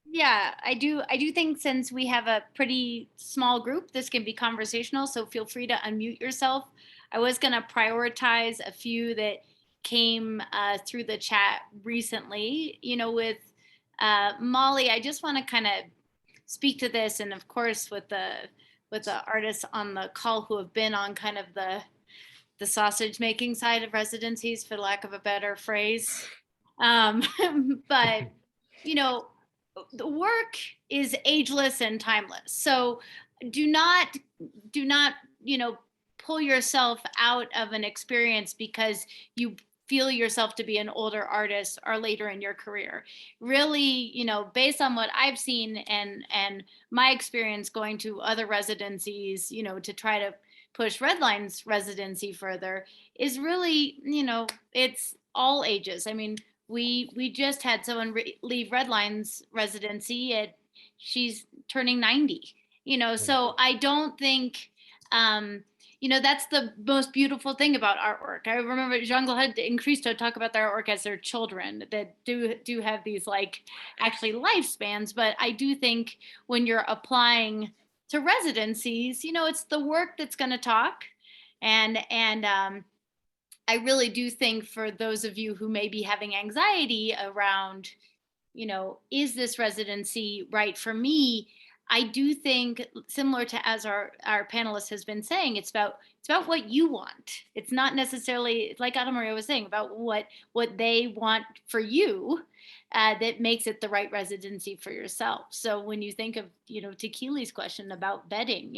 Yeah, I do think since we have a pretty small group, this can be conversational, so feel free to unmute yourself. I was going to prioritize a few that came through the chat recently. You know, with Molly, I just want to kind of speak to this, and of course with the artists on the call who have been on kind of the sausage making side of residencies, for lack of a better phrase. But, you know, the work is ageless and timeless. So do not, you know, pull yourself out of an experience because you feel yourself to be an older artist or later in your career. Really, you know, based on what I've seen and my experience going to other residencies, you know, to try to push RedLine's residency further is really, it's all ages. I mean, we just had someone leave RedLine's residency she's turning 90, so I don't think, that's the most beautiful thing about artwork. I remember Jean-Claude and Christo talk about their artwork as their children that do have these like actually lifespans. But I do think when you're applying to residencies, it's the work that's going to talk. And I really do think for those of you who may be having anxiety around, is this residency right for me? I do think, similar to as our panelist has been saying, it's about what you want. It's not necessarily, like Ana Maria was saying, about what they want for you that makes it the right residency for yourself. So when you think of, to Keely's question about bedding,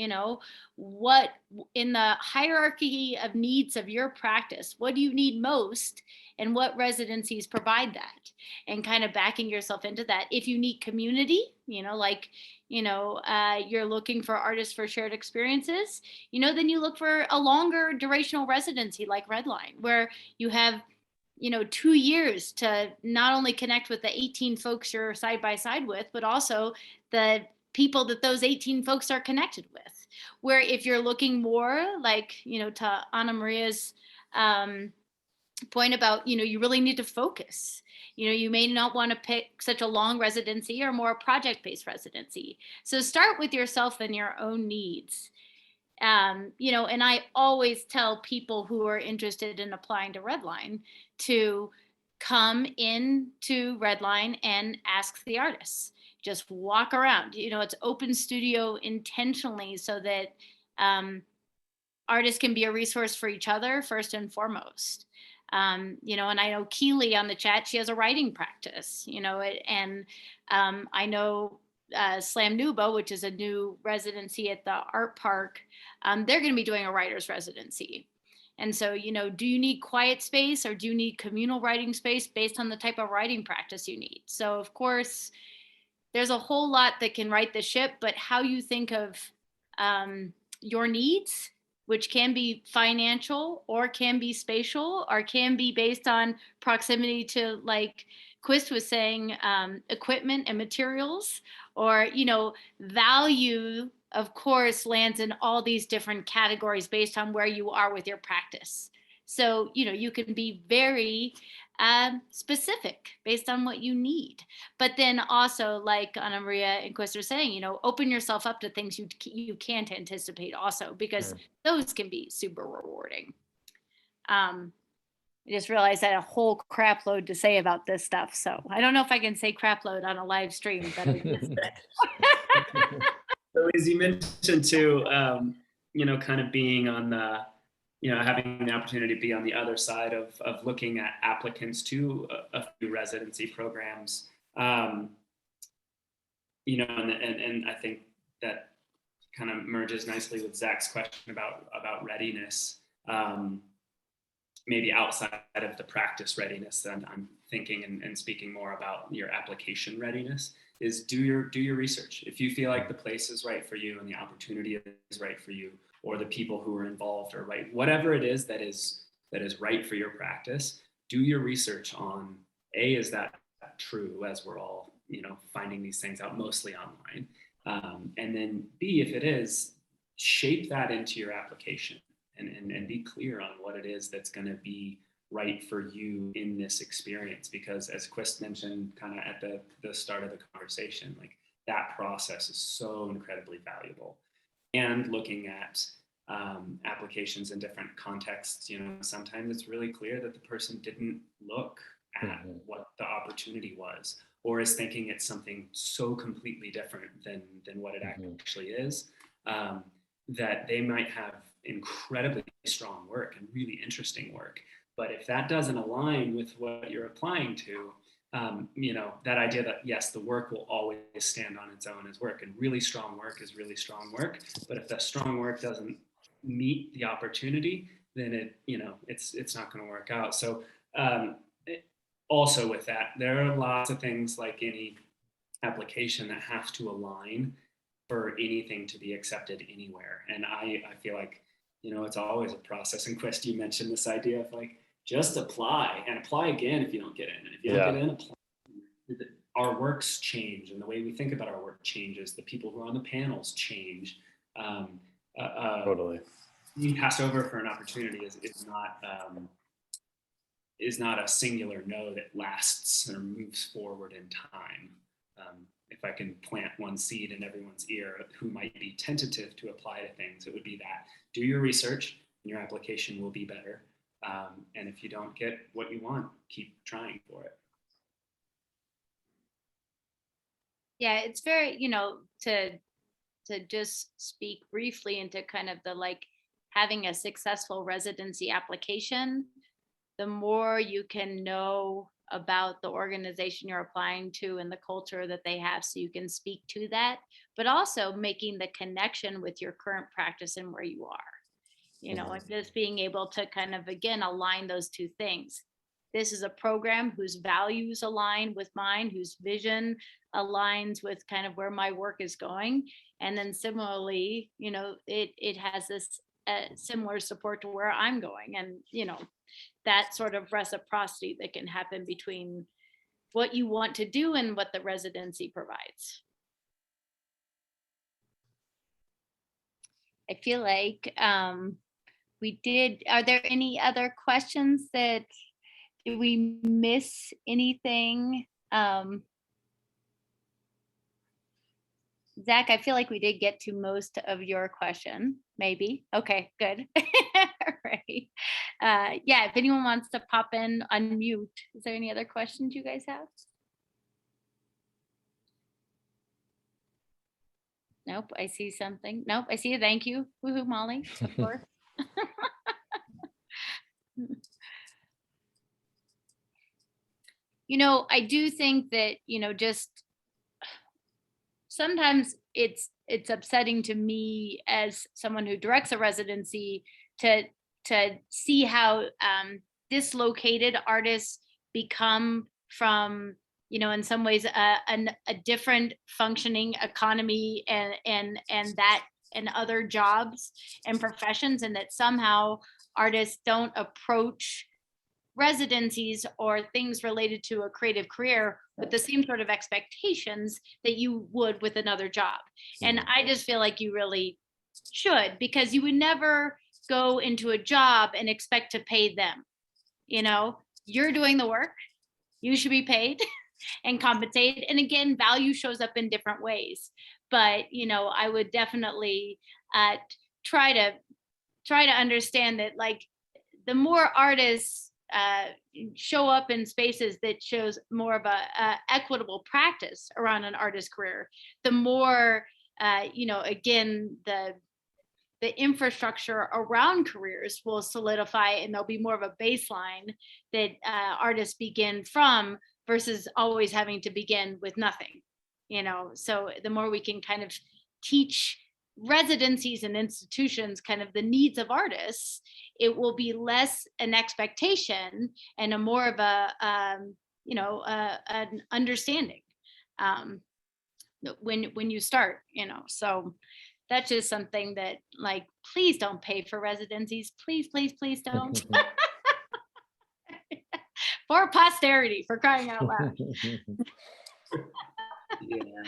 what in the hierarchy of needs of your practice, what do you need most, and what residencies provide that, and kind of backing yourself into that. If you need community, you're looking for artists for shared experiences, then you look for a longer durational residency like RedLine, where you have 2 years to not only connect with the 18 folks you're side by side with, but also the people that those 18 folks are connected with. Where if you're looking more like, to Ana Maria's point about, you really need to focus. You may not want to pick such a long residency or more project-based residency. So start with yourself and your own needs. And I always tell people who are interested in applying to RedLine to come into RedLine and ask the artists. Just walk around. It's open studio intentionally so that artists can be a resource for each other first and foremost. And I know Keely on the chat, she has a writing practice, and I know Slam Nubo, which is a new residency at the Art Park, they're going to be doing a writer's residency. And so, do you need quiet space or do you need communal writing space based on the type of writing practice you need? So, of course, there's a whole lot that can right the ship, but how you think of your needs, which can be financial or can be spatial or can be based on proximity to, like Qwist was saying, equipment and materials, or, value, of course, lands in all these different categories based on where you are with your practice. So, you can be very specific based on what you need. But then also, like Ana Maria and Qwist are saying, open yourself up to things you can't anticipate also, because those can be super rewarding. I just realized I had a whole crap load to say about this stuff. So I don't know if I can say crap load on a live stream, but I just So as you mentioned too, kind of being on the, having the opportunity to be on the other side of looking at applicants to a few residency programs, and I think that kind of merges nicely with Zach's question about readiness. Maybe outside of the practice readiness, then I'm thinking and speaking more about your application readiness, is do your research. If you feel like the place is right for you and the opportunity is right for you, or the people who are involved are right, whatever it is that is right for your practice, do your research on is that true, as we're all finding these things out mostly online, and then B, if it is, shape that into your application. And be clear on what it is that's going to be right for you in this experience. Because as Qwist mentioned kind of at the start of the conversation, like that process is so incredibly valuable. And looking at applications in different contexts, sometimes it's really clear that the person didn't look at what the opportunity was, or is thinking it's something so completely different than what it actually is, that they might have incredibly strong work and really interesting work. But if that doesn't align with what you're applying to, that idea that yes, the work will always stand on its own as work, and really strong work is really strong work. But if the strong work doesn't meet the opportunity, then it's not going to work out. So also with that, there are lots of things like any application that have to align for anything to be accepted anywhere. And I feel like it's always a process. And Qwist, you mentioned this idea of like, just apply and apply again if you don't get in. And if you don't get in, apply. Our works change, and the way we think about our work changes. The people who are on the panels change. Totally. Being passed over for an opportunity is not a singular no that lasts or moves forward in time. If I can plant one seed in everyone's ear who might be tentative to apply to things, it would be that. Do your research and your application will be better. And if you don't get what you want, keep trying for it. Yeah, it's very, to just speak briefly into kind of the like having a successful residency application, the more you can know about the organization you're applying to and the culture that they have, so you can speak to that, but also making the connection with your current practice and where you are, and just being able to kind of, again, align those two things. This is a program whose values align with mine, whose vision aligns with kind of where my work is going. And then similarly, it has this similar support to where I'm going. And, that sort of reciprocity that can happen between what you want to do and what the residency provides. I feel like are there any other questions did we miss anything? Zach, I feel like we did get to most of your question, maybe. Okay, good. Right. Yeah, if anyone wants to pop in, unmute. Is there any other questions you guys have? Nope, I see something. Nope, I see a thank you. Woohoo, Molly, of course. I do think that, just sometimes it's upsetting to me as someone who directs a residency to see how dislocated artists become from, in some ways a different functioning economy and other jobs and professions, and that somehow artists don't approach residencies or things related to a creative career with the same sort of expectations that you would with another job. And I just feel like you really should, because you would never go into a job and expect to pay them. You're doing the work, you should be paid and compensated. And again, value shows up in different ways. But, I would definitely try to understand that, like, the more artists show up in spaces that shows more of a equitable practice around an artist's career, the more again, the infrastructure around careers will solidify, and there'll be more of a baseline that artists begin from, versus always having to begin with nothing. So the more we can kind of teach residencies and institutions kind of the needs of artists, it will be less an expectation and a more of an understanding when you start, so that's just something that, like, please don't pay for residencies, please don't. For posterity, for crying out loud. Yeah.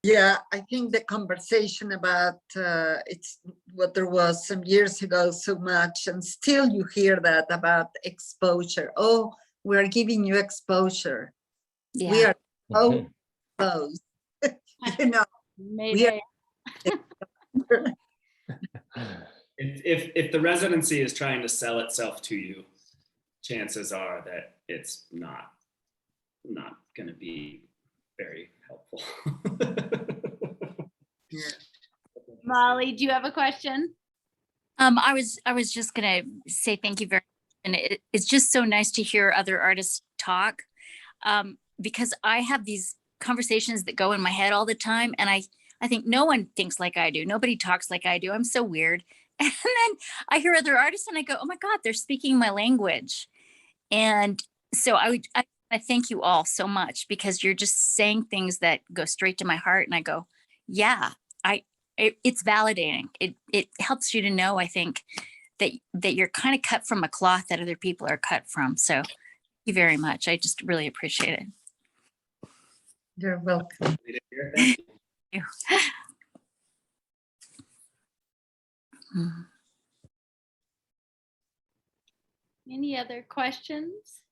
Yeah, I think the conversation about it's what there was some years ago so much, and still you hear that about exposure. Oh, we're giving you exposure. Yeah. We are so close. Maybe. If the residency is trying to sell itself to you, chances are that it's not going to be very helpful. Yeah. Molly, do you have a question? I was just gonna say thank you very much, and it's just so nice to hear other artists talk, because I have these conversations that go in my head all the time, and I think no one thinks like I do. Nobody talks like I do. I'm so weird. And then I hear other artists and I go, oh my God, they're speaking my language. And so I thank you all so much, because you're just saying things that go straight to my heart. And I go, yeah, it's validating. It helps you to know, I think, that you're kind of cut from a cloth that other people are cut from. So thank you very much. I just really appreciate it. You're welcome. Thank you. Mhm. Any other questions?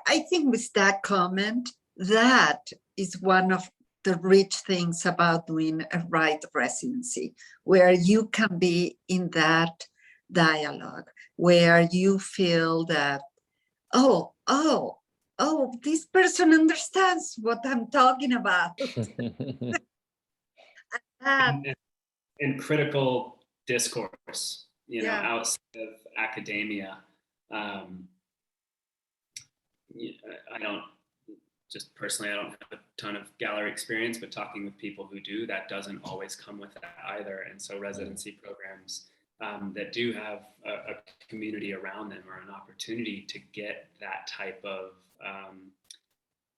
I think with that comment, that is one of the rich things about doing a right residency, where you can be in that dialogue, where you feel that, oh, this person understands what I'm talking about. That, And critical discourse, Yeah. outside of academia. I don't, just personally, I don't have a ton of gallery experience, but talking with people who do, that doesn't always come with that either. And so residency programs that do have a community around them are an opportunity to get that type of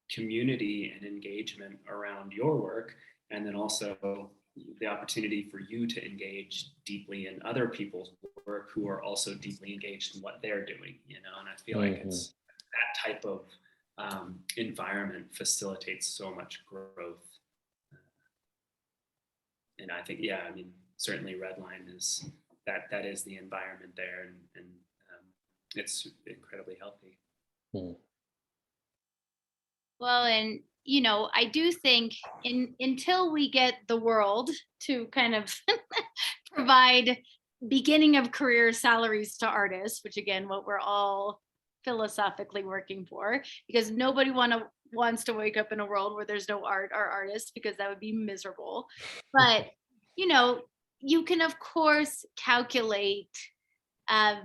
community and engagement around your work, and then also the opportunity for you to engage deeply in other people's work who are also deeply engaged in what they're doing, and I feel like it's that type of environment facilitates so much growth. And I think, certainly RedLine is that is the environment there, and it's incredibly healthy. Well, and I do think until we get the world to kind of provide beginning of career salaries to artists, which again, what we're all philosophically working for, because nobody wants to wake up in a world where there's no art or artists, because that would be miserable. But you can of course calculate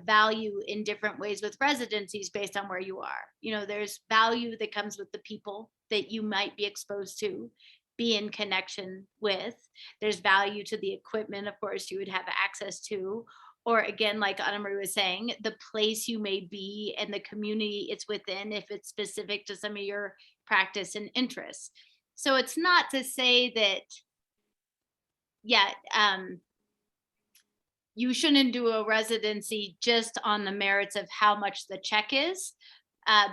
value in different ways with residencies based on where you are. There's value that comes with the people that you might be exposed to, be in connection with. There's value to the equipment, of course, you would have access to, or again, like Anna Maria was saying, the place you may be and the community it's within, if it's specific to some of your practice and interests. So it's not to say that, you shouldn't do a residency just on the merits of how much the check is,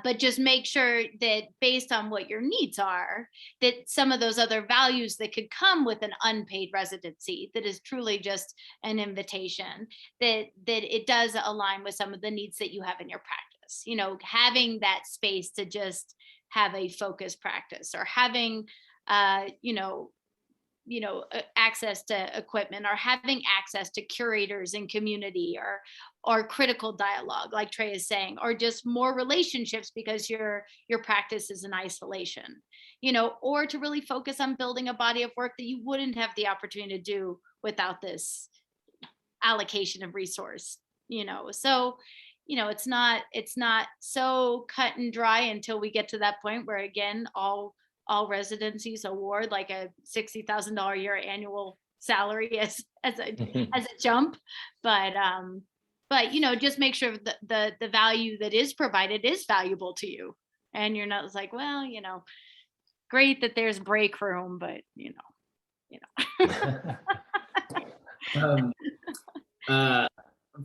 but just make sure that based on what your needs are, that some of those other values that could come with an unpaid residency that is truly just an invitation, that it does align with some of the needs that you have in your practice. Having that space to just have a focused practice, or having access to equipment, or having access to curators and community, or critical dialogue, like Trey is saying, or just more relationships because your practice is in isolation, or to really focus on building a body of work that you wouldn't have the opportunity to do without this allocation of resource, so it's not so cut and dry until we get to that point where, again, all residencies award like a $60,000 a year annual salary as a jump, but just make sure that the value that is provided is valuable to you, and you're not like, well, great that there's break room, but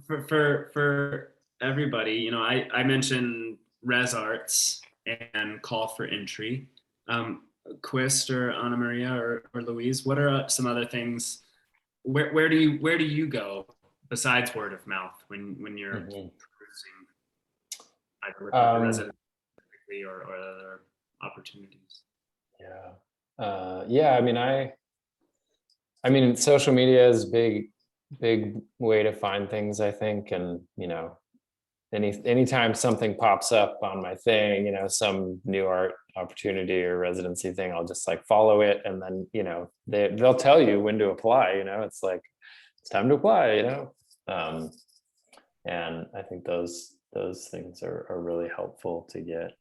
For everybody, I mentioned Res Arts and call for entry. Qwist or Anna Maria or Louise, what are some other things? Where do you go besides word of mouth when you're producing either with a resident or other opportunities? I mean, social media is big way to find things, I think, and anytime something pops up on my thing, some new art opportunity or residency thing, I'll just like follow it, and then they'll tell you when to apply. It's like it's time to apply. And I think those things are really helpful to get.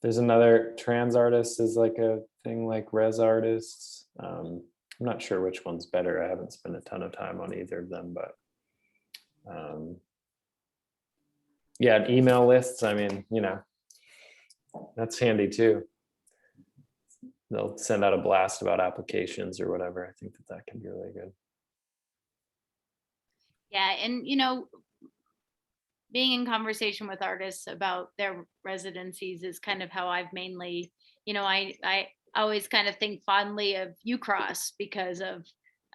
There's another trans artist is like a thing like Res Artists. I'm not sure which one's better. I haven't spent a ton of time on either of them, but and email lists, I mean, that's handy too. they'll send out a blast about applications or whatever. I think that can be really good. Yeah, and being in conversation with artists about their residencies is kind of how I've mainly, I always kind of think fondly of UCross because of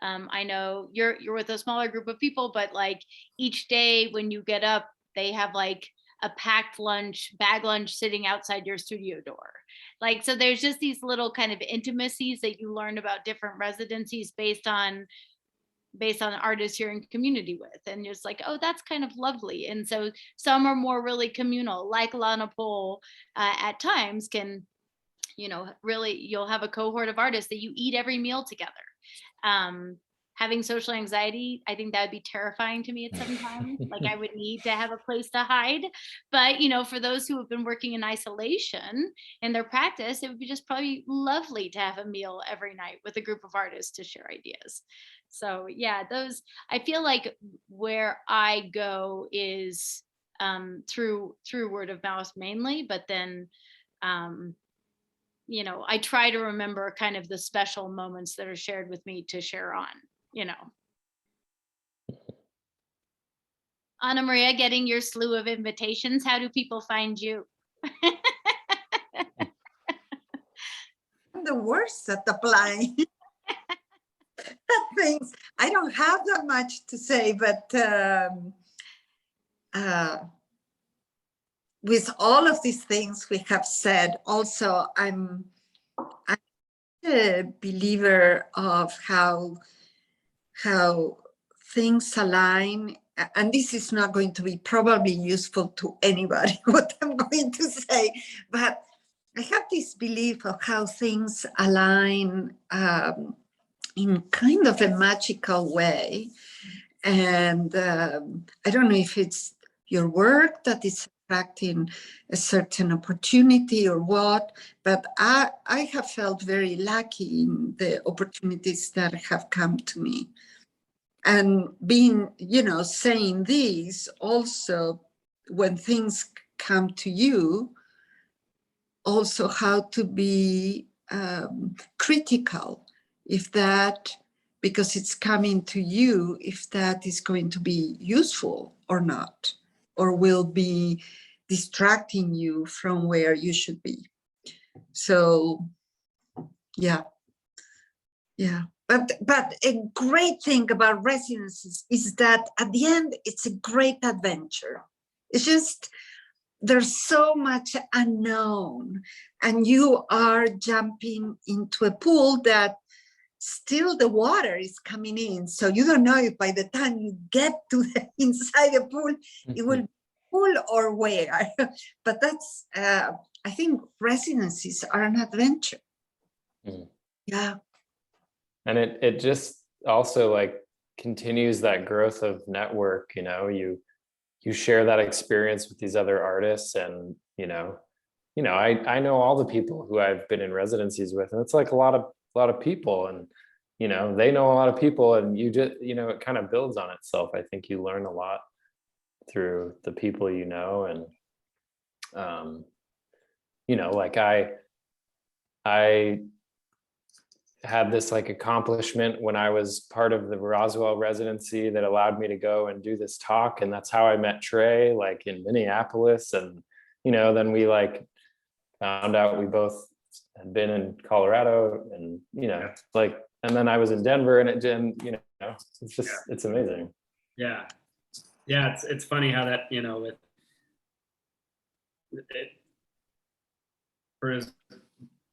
I know you're with a smaller group of people, but like each day when you get up, they have like a packed lunch, bag lunch sitting outside your studio door. Like, so there's just these little kind of intimacies that you learn about different residencies based on artists you're in community with, and just like, oh, that's kind of lovely. And so some are more really communal, like Lana Pole at times can, really, you'll have a cohort of artists that you eat every meal together. Having social anxiety, I think that would be terrifying to me at some time. Like I would need to have a place to hide. But, for those who have been working in isolation in their practice, it would be just probably lovely to have a meal every night with a group of artists to share ideas. So yeah, I feel like where I go is through word of mouth mainly, but then I try to remember kind of the special moments that are shared with me to share on, Anna Maria, getting your slew of invitations, how do people find you? I'm the worst at applying. Things I don't have that much to say, but with all of these things we have said, also I'm a believer of how things align, and this is not going to be probably useful to anybody what I'm going to say, but I have this belief of how things align in kind of a magical way. And I don't know if it's your work that is attracting a certain opportunity or what, but I have felt very lucky in the opportunities that have come to me. And being, saying this also, when things come to you, also how to be critical, if that, because it's coming to you, if that is going to be useful or not, or will be distracting you from where you should be. So, yeah. But a great thing about residencies is that at the end, it's a great adventure. It's just, there's so much unknown, and you are jumping into a pool that still the water is coming in. So you don't know if by the time you get to the inside the pool, it will be full or where. But that's, I think residencies are an adventure. Yeah. And it just also like continues that growth of network, you share that experience with these other artists, and I know all the people who I've been in residencies with, and it's like a lot of people, and they know a lot of people, and you just it kind of builds on itself. I think you learn a lot through the people and like I had this like accomplishment when I was part of the Roswell residency that allowed me to go and do this talk. And that's how I met Trey, like in Minneapolis. And, then we like found out we both had been in Colorado, and, and then I was in Denver, and it's just, it's amazing. Yeah. It's funny how that, with it, for as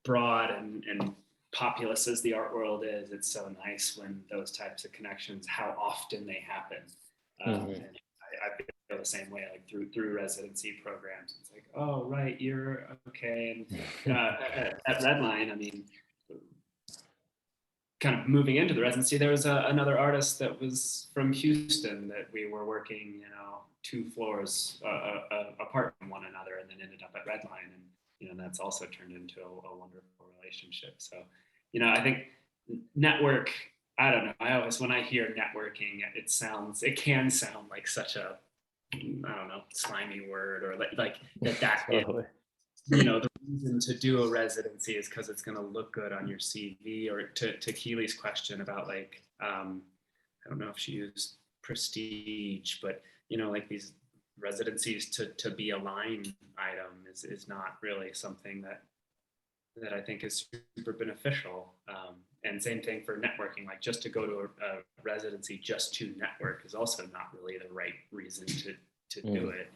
broad and populous as the art world is, it's so nice when those types of connections, how often they happen. And I feel the same way, like through residency programs. It's like, oh, right, you're okay. And at RedLine, I mean, kind of moving into the residency, there was another artist that was from Houston that we were working, 2 floors apart from one another, and then ended up at RedLine. And that's also turned into a wonderful relationship. So, I think network, I don't know. I always, when I hear networking, it can sound like such a, I don't know, slimy word, or like that Totally. the reason to do a residency is because it's going to look good on your CV. Or to Keely's question about like, I don't know if she used prestige, but like these residencies to be a line item is not really something that I think is super beneficial. And same thing for networking, like just to go to a residency just to network is also not really the right reason to do it.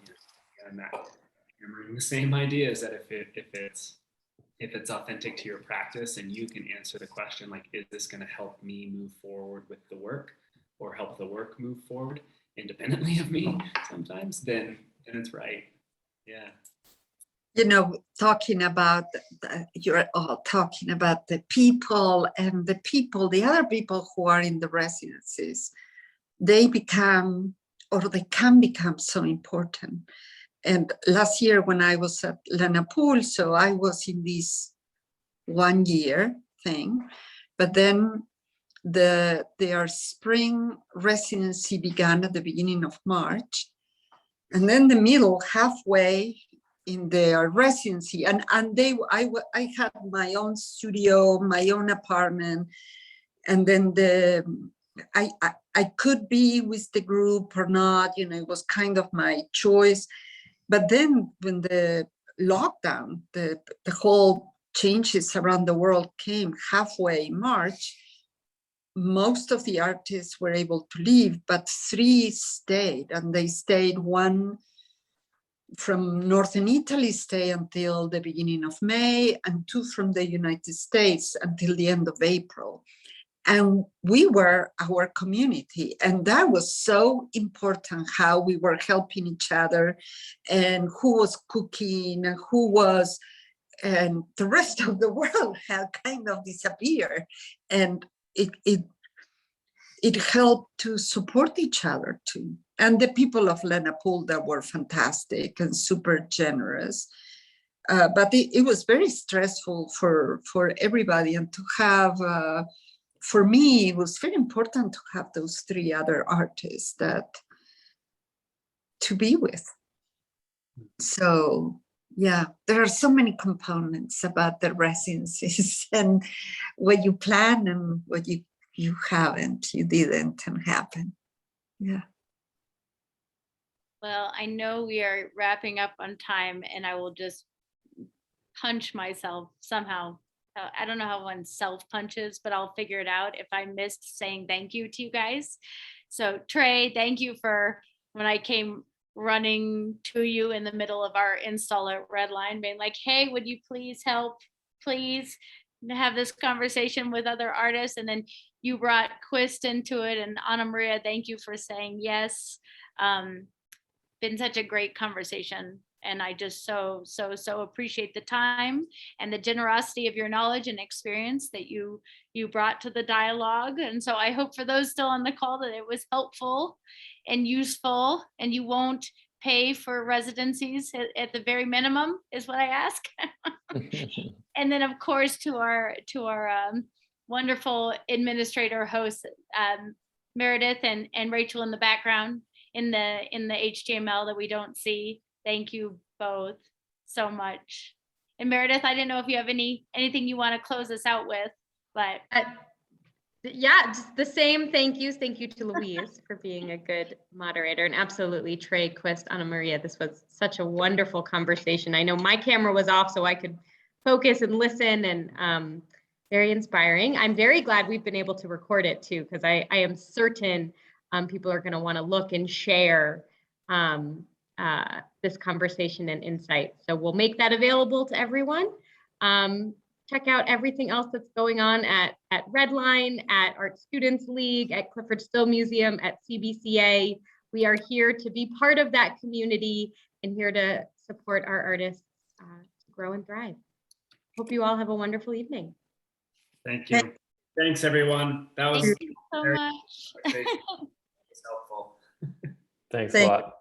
And that hammering the same idea is that if it's authentic to your practice and you can answer the question like, is this going to help me move forward with the work or help the work move forward independently of me sometimes, then it's right. Yeah. Talking about, you're all talking about the people and the other people who are in the residencies, they can become so important. And last year when I was at Lenapool, so I was in this 1 year thing, but then their spring residency began at the beginning of March. And then the middle, halfway in their residency, and I had my own studio, my own apartment, and then I could be with the group or not, it was kind of my choice. But then when the lockdown, the whole changes around the world came halfway in March, most of the artists were able to leave, but 3 stayed, and they stayed. One from Northern Italy stayed until the beginning of May, and 2 from the United States until the end of April. And we were our community, and that was so important, how we were helping each other and who was cooking and who was, and the rest of the world had kind of disappeared. And it helped to support each other too. And the people of Lenapool that were fantastic and super generous. But it was very stressful for everybody, and to have, for me, it was very important to have those 3 other artists to be with. So yeah, there are so many components about the residencies and what you plan and what you didn't and happen. Yeah. Well, I know we are wrapping up on time, and I will just punch myself somehow. I don't know how one self punches, but I'll figure it out if I missed saying thank you to you guys. So Trey, thank you for when I came running to you in the middle of our install at RedLine, being like, hey, would you please help, please have this conversation with other artists? And then you brought Qwist into it, and Ana Maria, thank you for saying yes. Been such a great conversation, and I just so appreciate the time and the generosity of your knowledge and experience that you brought to the dialogue. And so I hope for those still on the call that it was helpful and useful, and you won't pay for residencies at the very minimum is what I ask. And then of course to our wonderful administrator hosts, Meredith and Rachel in the background in the HTML that we don't see. Thank you both so much. And Meredith, I didn't know if you have anything you want to close us out with, but yeah, just the same thank yous. Thank you to Louise for being a good moderator, and absolutely Trey, Qwist, Ana Maria. This was such a wonderful conversation. I know my camera was off so I could focus and listen, and very inspiring. I'm very glad we've been able to record it too, because I am certain people are going to want to look and share this conversation and insight. So we'll make that available to everyone. Check out everything else that's going on at RedLine, at Art Students League, at Clyfford Still Museum, at CBCA. We are here to be part of that community and here to support our artists to grow and thrive. Hope you all have a wonderful evening. Thank you. Thanks, everyone. That was thank you so much. helpful. Thanks a lot.